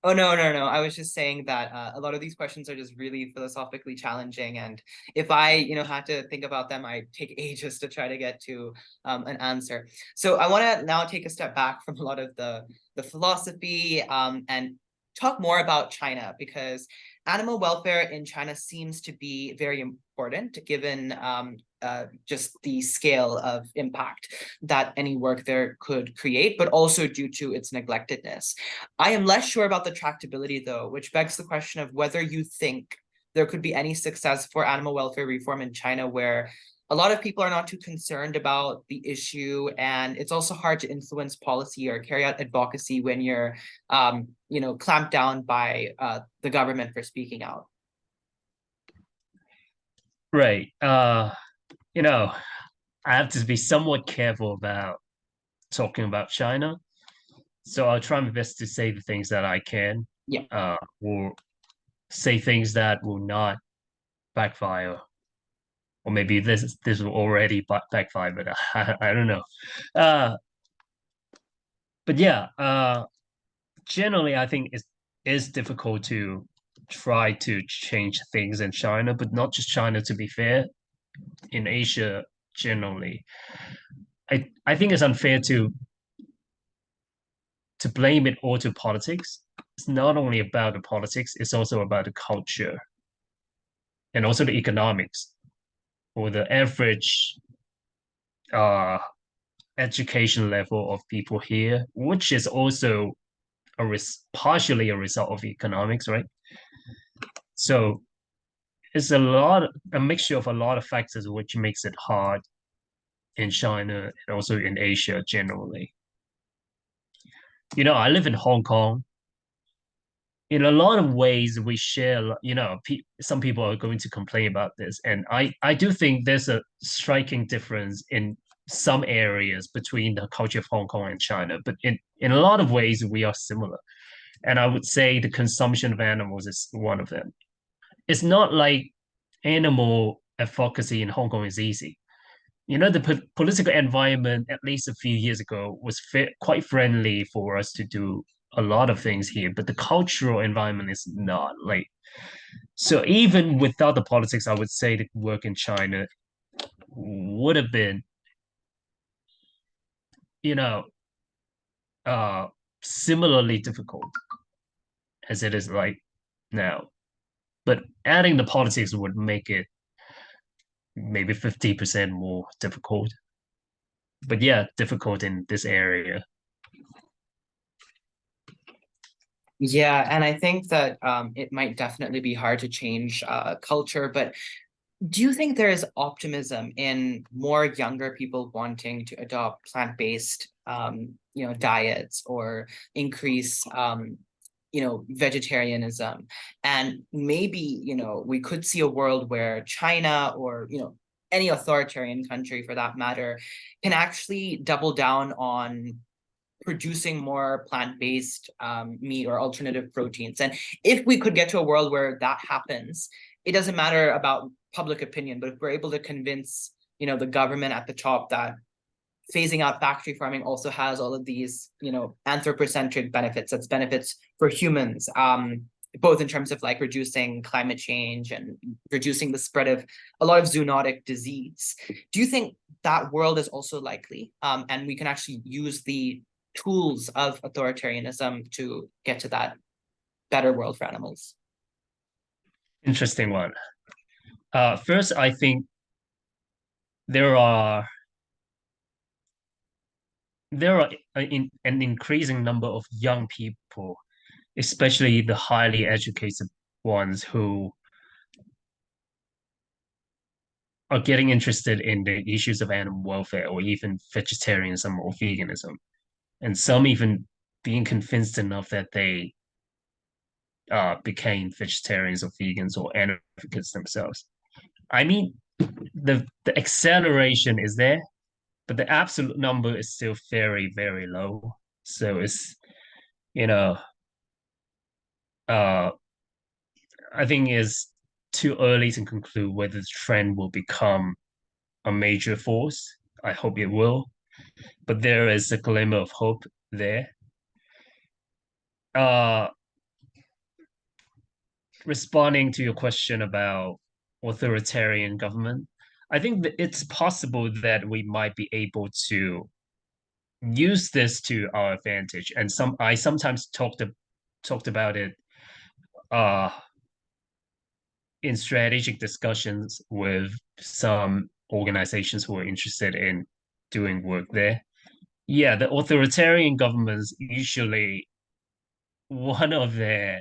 Oh, no, no, no. I was just saying that a lot of these questions are just really philosophically challenging. And if I, had to think about them, I take ages to try to get to an answer. So I want to now take a step back from a lot of the philosophy and talk more about China, because animal welfare in China seems to be very important given just the scale of impact that any work there could create, but also due to its neglectedness. I am less sure about the tractability, though, which begs the question of whether you think there could be any success for animal welfare reform in China where a lot of people are not too concerned about the issue, and it's also hard to influence policy or carry out advocacy when you're, clamped down by the government for speaking out. Right. I have to be somewhat careful about talking about China. So I'll try my best to say the things that I can, Yeah. or say things that will not backfire, or maybe this will already backfire, but I don't know. Uh, but yeah, generally, I think it's difficult to try to change things in China, but not just China. To be fair, in Asia generally, I think it's unfair to blame it all to politics. It's not only about the politics; it's also about the culture and also the economics or the average uh, education level of people here, which is also partially a result of economics, right? So it's a mixture of a lot of factors, which makes it hard in China and also in Asia generally. I live in Hong Kong. In a lot of ways, we share, some people are going to complain about this. And I do think there's a striking difference in some areas between the culture of Hong Kong and China. But in a lot of ways, we are similar. And I would say the consumption of animals is one of them. It's not like animal advocacy in Hong Kong is easy. The political environment, at least a few years ago, was quite friendly for us to do a lot of things here, but the cultural environment is not. So even without the politics, I would say the work in China would have been, you know, uh, similarly difficult as it is like now. But adding the politics would make it maybe 50% more difficult. But yeah, difficult in this area. Yeah, and I think that it might definitely be hard to change culture, but do you think there is optimism in more younger people wanting to adopt plant-based, diets or increase, vegetarianism? And maybe, we could see a world where China or, any authoritarian country for that matter can actually double down on producing more plant-based meat or alternative proteins. And if we could get to a world where that happens, it doesn't matter about public opinion, but if we're able to convince the government at the top that phasing out factory farming also has all of these, anthropocentric benefits. That's benefits for humans, both in terms of like reducing climate change and reducing the spread of a lot of zoonotic disease. Do you think that world is also likely? And we can actually use the tools of authoritarianism to get to that better world for animals? Interesting one. First, I think there are an increasing number of young people, especially the highly educated ones, who are getting interested in the issues of animal welfare or even vegetarianism or veganism, and some even being convinced enough that they became vegetarians or vegans or animal advocates themselves. I mean, the acceleration is there, but the absolute number is still very, very low. So it's, you know, uh, I think it's too early to conclude whether the trend will become a major force. I hope it will, but there is a glimmer of hope there. Uh, Responding to your question about authoritarian government, I think that it's possible that we might be able to use this to our advantage. And I sometimes talked about it uh in strategic discussions with some organizations who are interested in doing work there. Yeah, the authoritarian governments usually one of their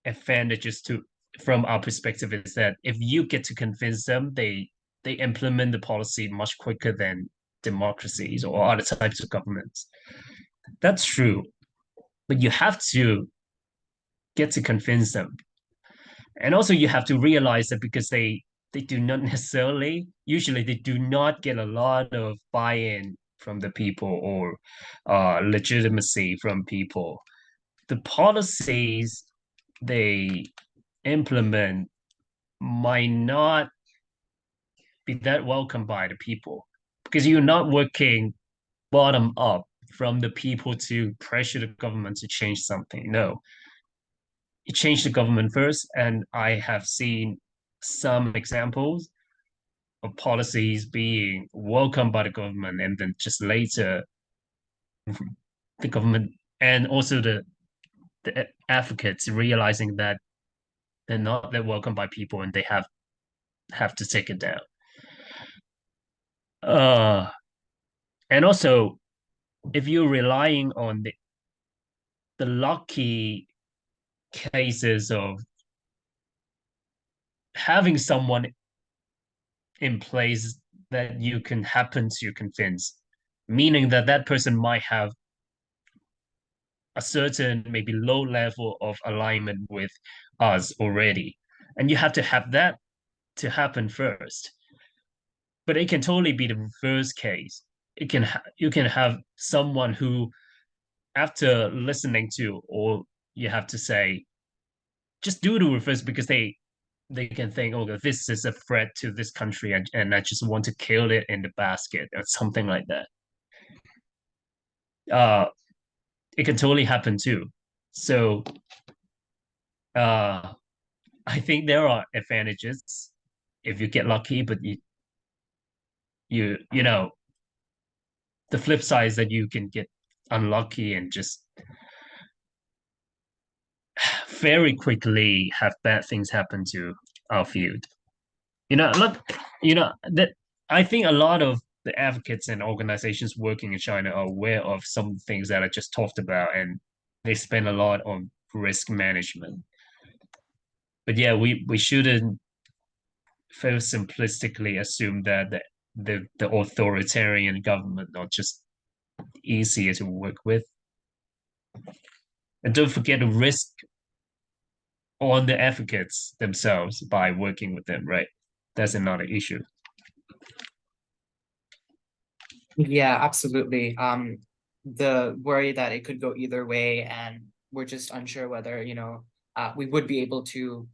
advantages to from our perspective is that if you get to convince them, they implement the policy much quicker than democracies or other types of governments. That's true, but you have to get to convince them. And also you have to realize that because they do not necessarily usually they do not get a lot of buy-in from the people or legitimacy from people. The policies they implement might not be that welcome by the people because you're not working bottom up from the people to pressure the government to change something. No, you change the government first, and I have seen some examples of policies being welcomed by the government, and then just later the government and also the advocates realizing that they're not that welcome by people, and they have to take it down. Uh, and also, if you're relying on the lucky cases of having someone in place that you can happen to convince, meaning that that person might have a certain maybe low level of alignment with us already. And you have to have that to happen first. But it can totally be the reverse case. You can have someone who, after listening to, or you have to say, just do the reverse because they can think, oh, this is a threat to this country, and I just want to kill it in the basket or something like that. Uh, it can totally happen too. So uh, I think there are advantages if you get lucky, but you know the flip side is that you can get unlucky and just very quickly have bad things happen to our field. Look, that I think a lot of the advocates and organizations working in China are aware of some things that I just talked about, and they spend a lot on risk management. But yeah, we shouldn't very simplistically assume that the authoritarian government are just easier to work with. And don't forget the risk on the advocates themselves by working with them, right? That's another issue. Yeah, absolutely. The worry that it could go either way, and we're just unsure whether, we would be able to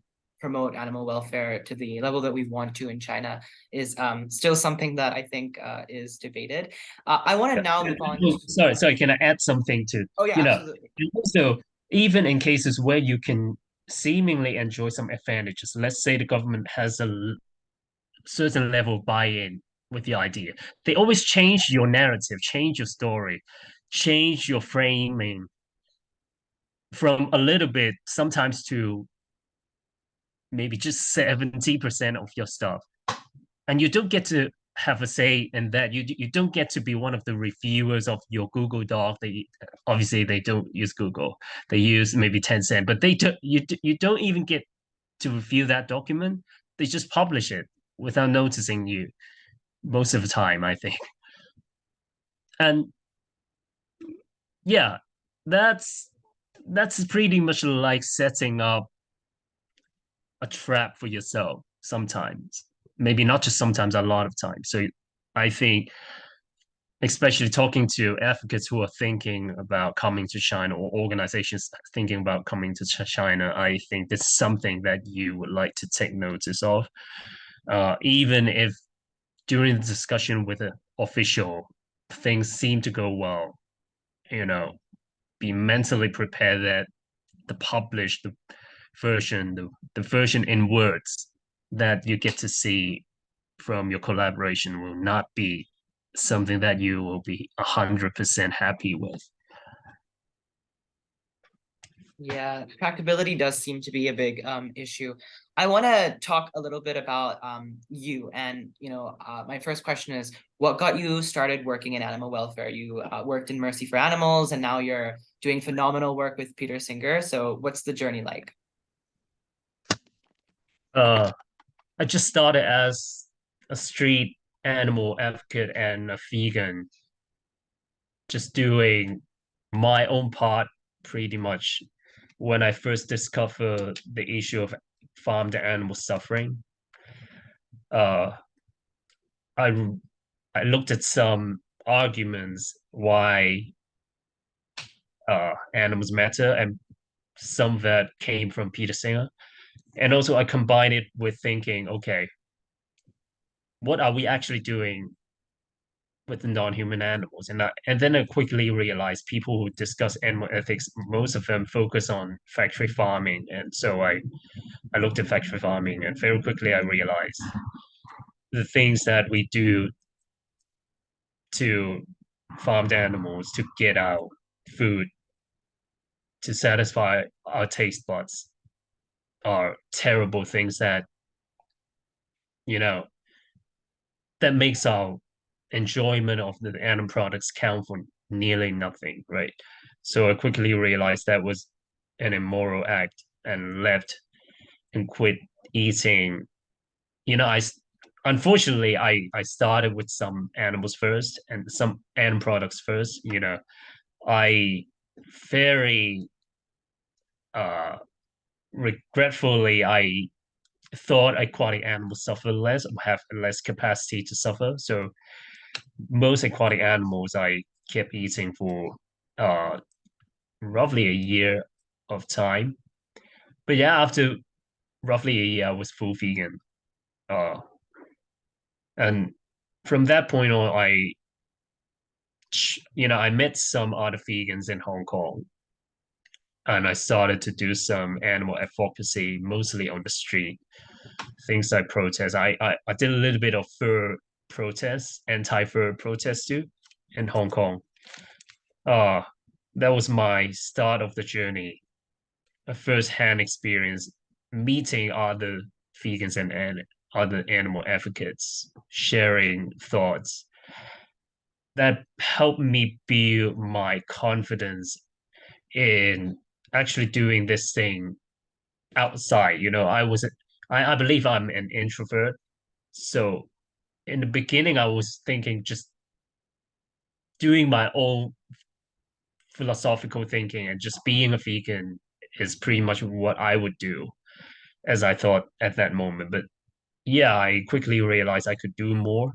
promote animal welfare to the level that we want to in China is still something that I think is debated. I want to now move on to. Sorry, can I add something to, Oh yeah, you know, absolutely. and also even in cases where you can seemingly enjoy some advantages, let's say the government has a certain level of buy-in with the idea, they always change your narrative, change your story, change your framing from a little bit sometimes to maybe just 70% of your stuff. And you don't get to have a say in that. You don't get to be one of the reviewers of your Google Doc. They obviously they don't use Google. They use maybe Tencent, but you don't even get to review that document. They just publish it without noticing you most of the time, I think. And yeah, that's that's pretty much like setting up a trap for yourself sometimes. Maybe not just sometimes, a lot of times. So I think, especially talking to advocates who are thinking about coming to China or organizations thinking about coming to China, I think this is something that you would like to take notice of. Even if during the discussion with an official, things seem to go well, you know, be mentally prepared that the published version, the version in words that you get to see from your collaboration will not be something that you will be 100% happy with. Yeah, tractability does seem to be a big issue. I want to talk a little bit about you, and my first question is, what got you started working in animal welfare? You worked in Mercy for Animals, and now you're doing phenomenal work with Peter Singer. So, what's the journey like? Uh, I just started as a street animal advocate and a vegan, just doing my own part pretty much when I first discovered the issue of farmed animal suffering. Uh, I I looked at some arguments why animals matter, and some that came from Peter Singer. And also, I combined it with thinking, okay, what are we actually doing with the non-human animals? And then I quickly realized people who discuss animal ethics, most of them focus on factory farming, and so I looked at factory farming, and very quickly I realized the things that we do to farmed animals to get our food to satisfy our taste buds are terrible things that you know that makes our enjoyment of the animal products count for nearly nothing, right? So I quickly realized that was an immoral act and left and quit eating. You know, unfortunately I started with some animals first and some animal products first. I very uh regretfully I thought aquatic animals suffer less, have less capacity to suffer. So most aquatic animals I kept eating for uh roughly a year of time. But yeah, after roughly a year, I was full vegan. Uh, and from that point on, I met some other vegans in Hong Kong, and I started to do some animal advocacy, mostly on the street. Things like protest. I did a little bit of fur protests, anti-fur protests too, in Hong Kong. Uh, that was my start of the journey, a first-hand experience meeting other vegans and other animal advocates, sharing thoughts that helped me build my confidence in actually doing this thing outside. I believe I'm an introvert. So in the beginning, I was thinking just doing my own philosophical thinking and just being a vegan is pretty much what I would do, as I thought at that moment. But yeah, I quickly realized I could do more.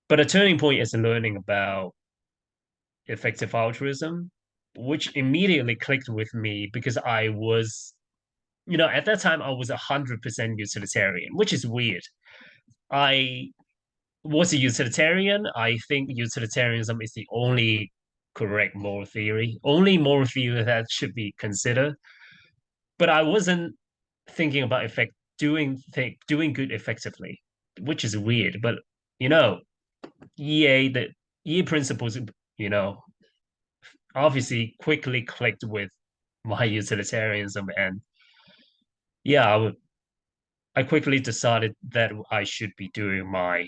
But a turning point is learning about effective altruism, which immediately clicked with me because I was at that time I was 100% utilitarian, which is weird. I was a utilitarian. I think utilitarianism is the only correct moral theory, only moral theory that should be considered. But I wasn't thinking about doing good effectively, which is weird. But you know, the EA principles, you know, obviously quickly clicked with my utilitarianism, and yeah, I quickly decided that I should be doing my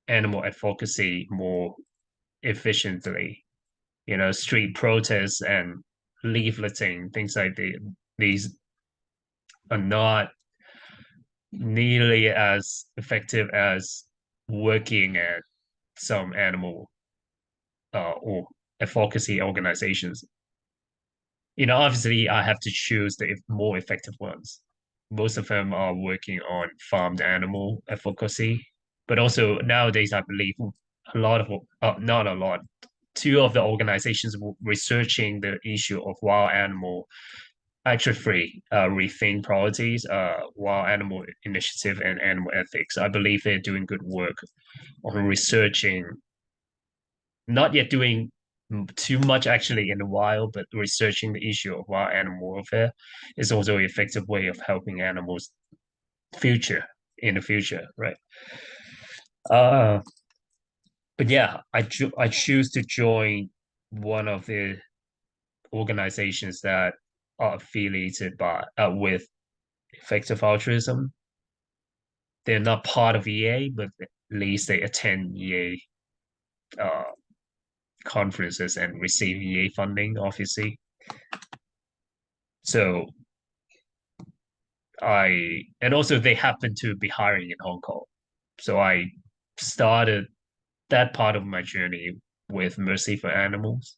animal advocacy more efficiently. Street protests and leafleting, things like these are not nearly as effective as working at some animal or advocacy organizations. Obviously, I have to choose the more effective ones. Most of them are working on farmed animal advocacy, but also nowadays, I believe a lot of, not a lot, two of the organizations researching the issue of wild animal actually free rethink priorities, wild animal initiative and animal ethics. I believe they're doing good work on researching, not yet doing too much actually in the wild, but researching the issue of wild animal welfare is also an effective way of helping animals future in the future, right? Uh, but yeah, I choose to join one of the organizations that are affiliated with effective altruism. They're not part of EA, but at least they attend EA conferences and receive EA funding, obviously. So and also they happen to be hiring in Hong Kong. So I started that part of my journey with Mercy for Animals,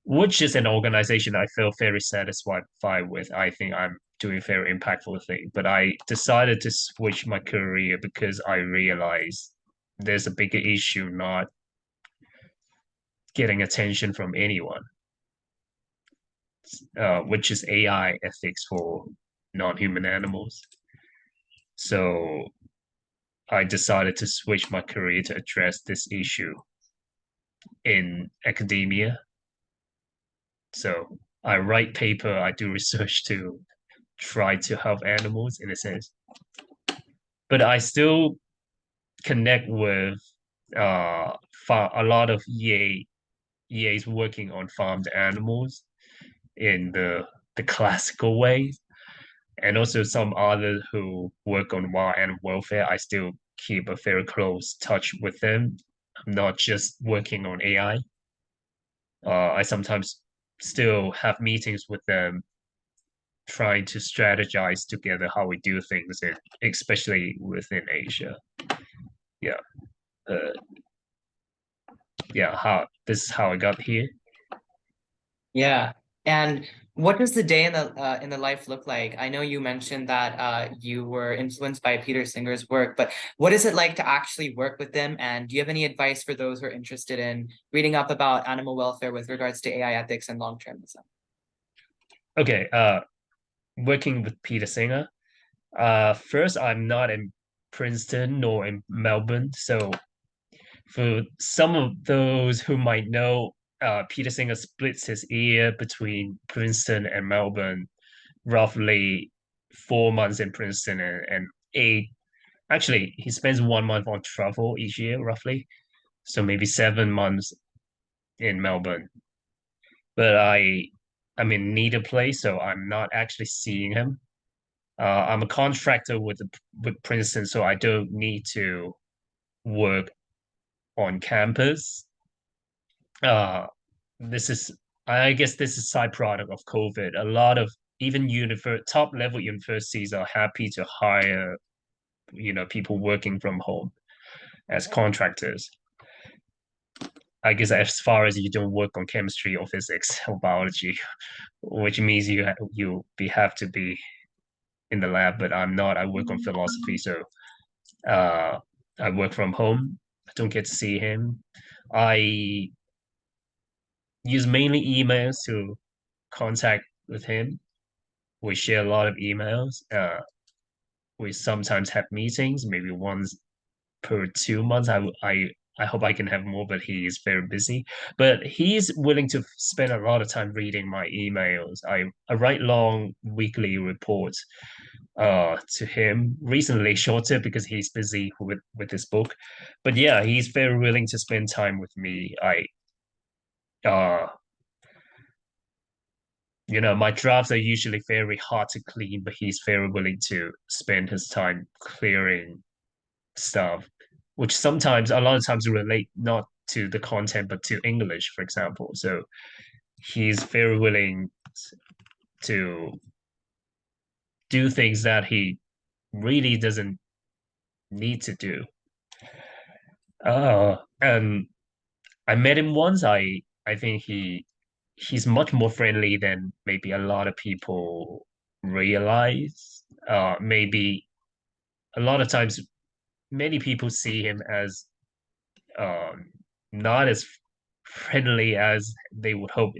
which is an organization I feel very satisfied with. I think I'm doing a very impactful thing. But I decided to switch my career because I realized there's a bigger issue not getting attention from anyone, which is AI ethics for non-human animals. So I decided to switch my career to address this issue in academia. So I write paper, I do research to try to help animals in a sense. But I still connect with a lot of EAs working on farmed animals in the classical way, and also some others who work on wild animal welfare. I still keep a very close touch with them. I'm not just working on AI. I sometimes still have meetings with them, trying to strategize together how we do things, especially within Asia. Yeah, uh, yeah. How this is how I got here. Yeah. And what does the day in the life look like? I know you mentioned that you were influenced by Peter Singer's work, but what is it like to actually work with them? And do you have any advice for those who are interested in reading up about animal welfare with regards to AI ethics and long-termism? Okay. Working with Peter Singer. First, I'm not in Princeton nor in Melbourne, so for some of those who might know, Peter Singer splits his year between Princeton and Melbourne, roughly 4 months in Princeton and eight. Actually, he spends 1 month on travel each year, roughly. So maybe 7 months in Melbourne. But I'm in neither place, so I'm not actually seeing him. I'm a contractor with Princeton, so I don't need to work on campus. Uh, this is, I guess, this is side product of COVID. A lot of even top level universities are happy to hire, people working from home as contractors. I guess as far as you don't work on chemistry or physics or biology, which means have to be in the lab. But I'm not. I work on philosophy, so uh, I work from home. I don't get to see him. I use mainly emails to contact with him. we share a lot of emails. We sometimes have meetings, maybe once per 2 months. I hope I can have more, but he is very busy. But he's willing to spend a lot of time reading my emails. I write long weekly reports to him, recently shorter because he's busy with his book. But yeah, he's very willing to spend time with me. I uh my drafts are usually very hard to clean, but he's very willing to spend his time clearing stuff, which sometimes, a lot of times, relate not to the content, but to English, for example. So he's very willing to do things that he really doesn't need to do. And I met him once. I think he's much more friendly than maybe a lot of people realize. Maybe a lot of times, many people see him as um, not as friendly as they would hope.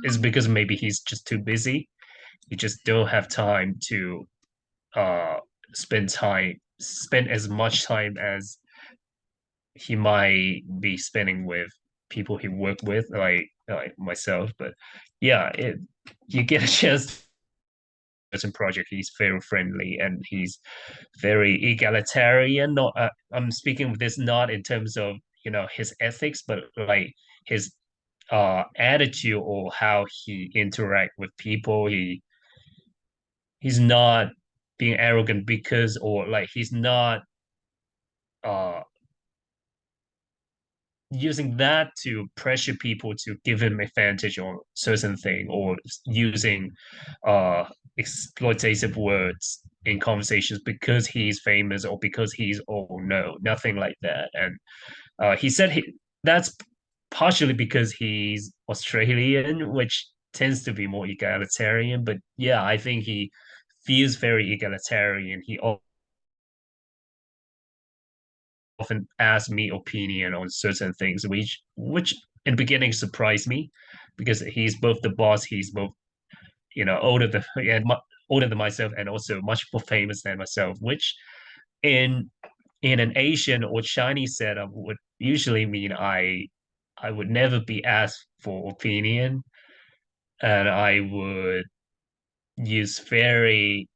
Is because maybe he's just too busy. He just don't have time to uh, spend as much time as he might be spending with people he work with, like myself. But yeah, you get a chance certain project. He's very friendly and he's very egalitarian. Not I'm speaking of this not in terms of his ethics, but like his attitude or how he interact with people. He's not being arrogant because or like he's not uh using that to pressure people to give him advantage on certain thing or using uh exploitative words in conversations because he's famous or because he's oh no, nothing like that. And he said that's partially because he's Australian, which tends to be more egalitarian. But yeah, I think he feels very egalitarian. He often ask me opinion on certain things, which in the beginning surprised me because he's both the boss, he's both older than and older than myself, and also much more famous than myself, which in an Asian or Chinese setup would usually mean I would never be asked for opinion, and I would use very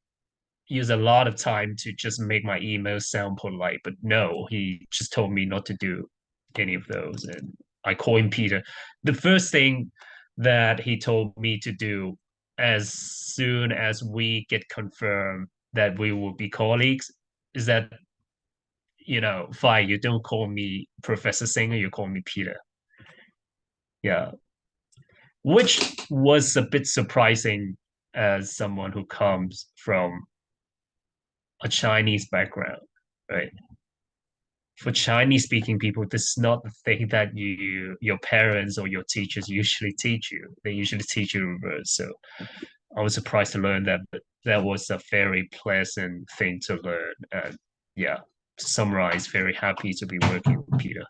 use a lot of time to just make my emails sound polite. But no, he just told me not to do any of those. And I call him Peter. The first thing that he told me to do as soon as we get confirmed that we will be colleagues is that, fine, you don't call me Professor Singer, you call me Peter. Yeah. Which was a bit surprising as someone who comes from a Chinese background, right? For Chinese speaking people, this is not the thing that your parents or your teachers usually teach you. They usually teach you reverse. So I was surprised to learn that, but that was a very pleasant thing to learn. And yeah, to summarize, very happy to be working with Peter.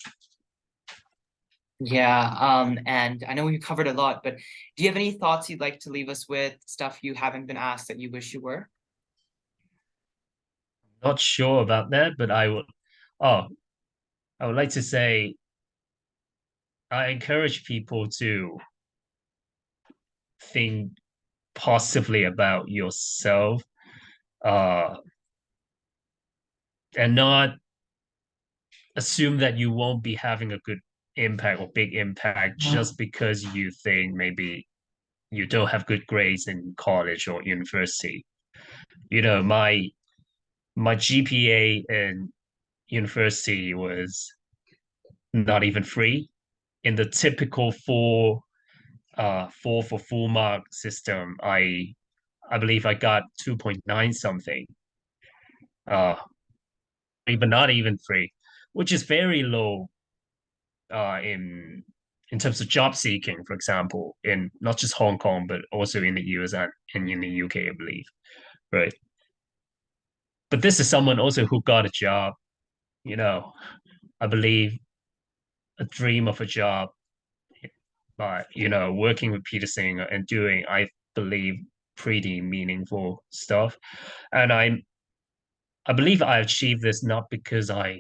Yeah, and I know we covered a lot, but do you have any thoughts you'd like to leave us with, stuff you haven't been asked that you wish you were? Not sure about that, but oh, I would like to say I encourage people to think positively about yourself, uh, and not assume that you won't be having a good impact or big impact just because you think maybe you don't have good grades in college or university. My GPA in university was not even free. In the typical four for full mark system, I believe I got 2.9 something. Uh even not even free, which is very low in terms of job seeking, for example, in not just Hong Kong, but also in the US and in the UK, I believe. Right. But this is someone also who got a job, you know, I believe a dream of a job by, working with Peter Singer and doing, I believe pretty meaningful stuff. And I believe I achieved this not because I'm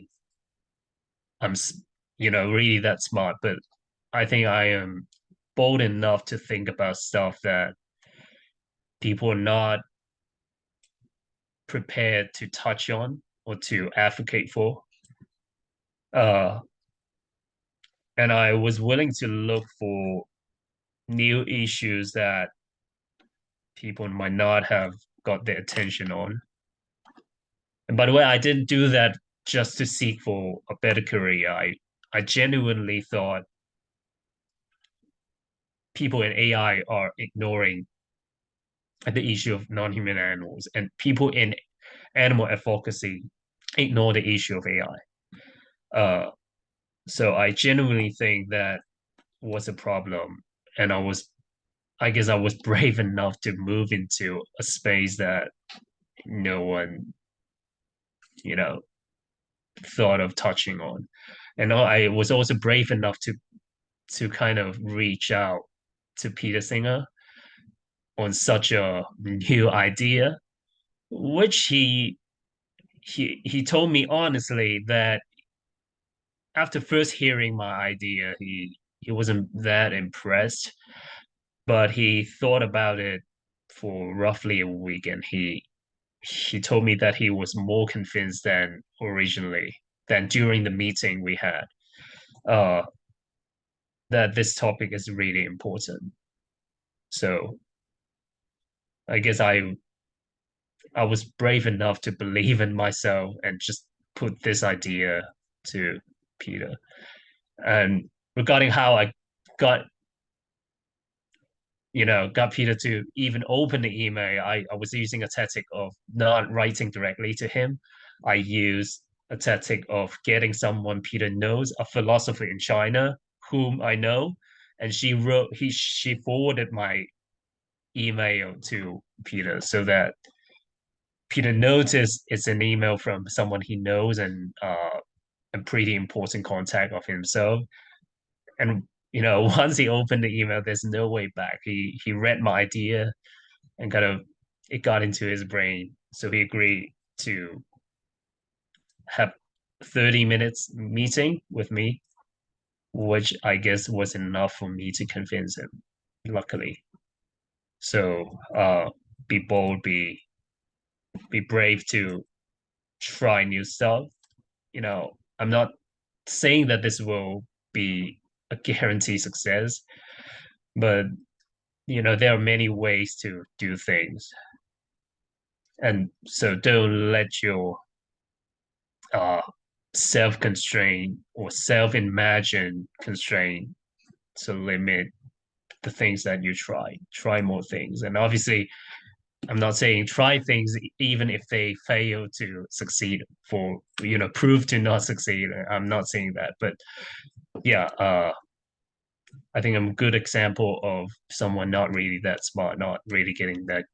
really that smart, but I think I am bold enough to think about stuff that people are not prepared to touch on or to advocate for. Uh, and I was willing to look for new issues that people might not have got their attention on. And by the way, I didn't do that just to seek for a better career. I genuinely thought people in AI are ignoring the issue of non-human animals, and people in animal advocacy ignore the issue of AI. So I genuinely think that was a problem, and I guess I was brave enough to move into a space that no one, you know, thought of touching on. And I was also brave enough to kind of reach out to Peter Singer on such a new idea, which he told me honestly that after first hearing my idea, he wasn't that impressed, but he thought about it for roughly a week, and he told me that he was more convinced than during the meeting we had, uh, that this topic is really important. So I guess I was brave enough to believe in myself and just put this idea to Peter. And regarding how I got got Peter to even open the email, I was using a tactic of not writing directly to him. I used a tactic of getting someone Peter knows, a philosopher in China whom I know, and she forwarded my email to Peter so that Peter noticed it's an email from someone he knows and a pretty important contact of himself. And once he opened the email, there's no way back. He read my idea and kind of it got into his brain. So he agreed to have 30 minutes meeting with me, which I guess was enough for me to convince him, luckily. So be bold, be brave to try new stuff. I'm not saying that this will be a guaranteed success, but there are many ways to do things, and so don't let your uh self-constraint or self-imagined constraint to limit the things that you try more things. And obviously I'm not saying try things even if they fail to succeed, for prove to not succeed. I'm not saying that, but yeah, I think I'm a good example of someone not really that smart, not really getting that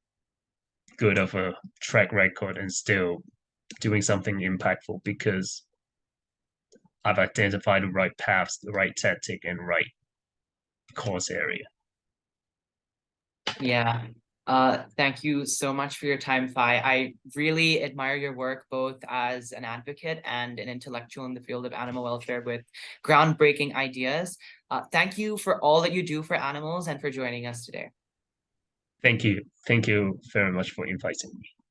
good of a track record and still doing something impactful because I've identified the right paths, the right tactic, and right course area. Yeah. Thank you so much for your time, Phi. I really admire your work both as an advocate and an intellectual in the field of animal welfare with groundbreaking ideas. Thank you for all that you do for animals and for joining us today. Thank you. Thank you very much for inviting me.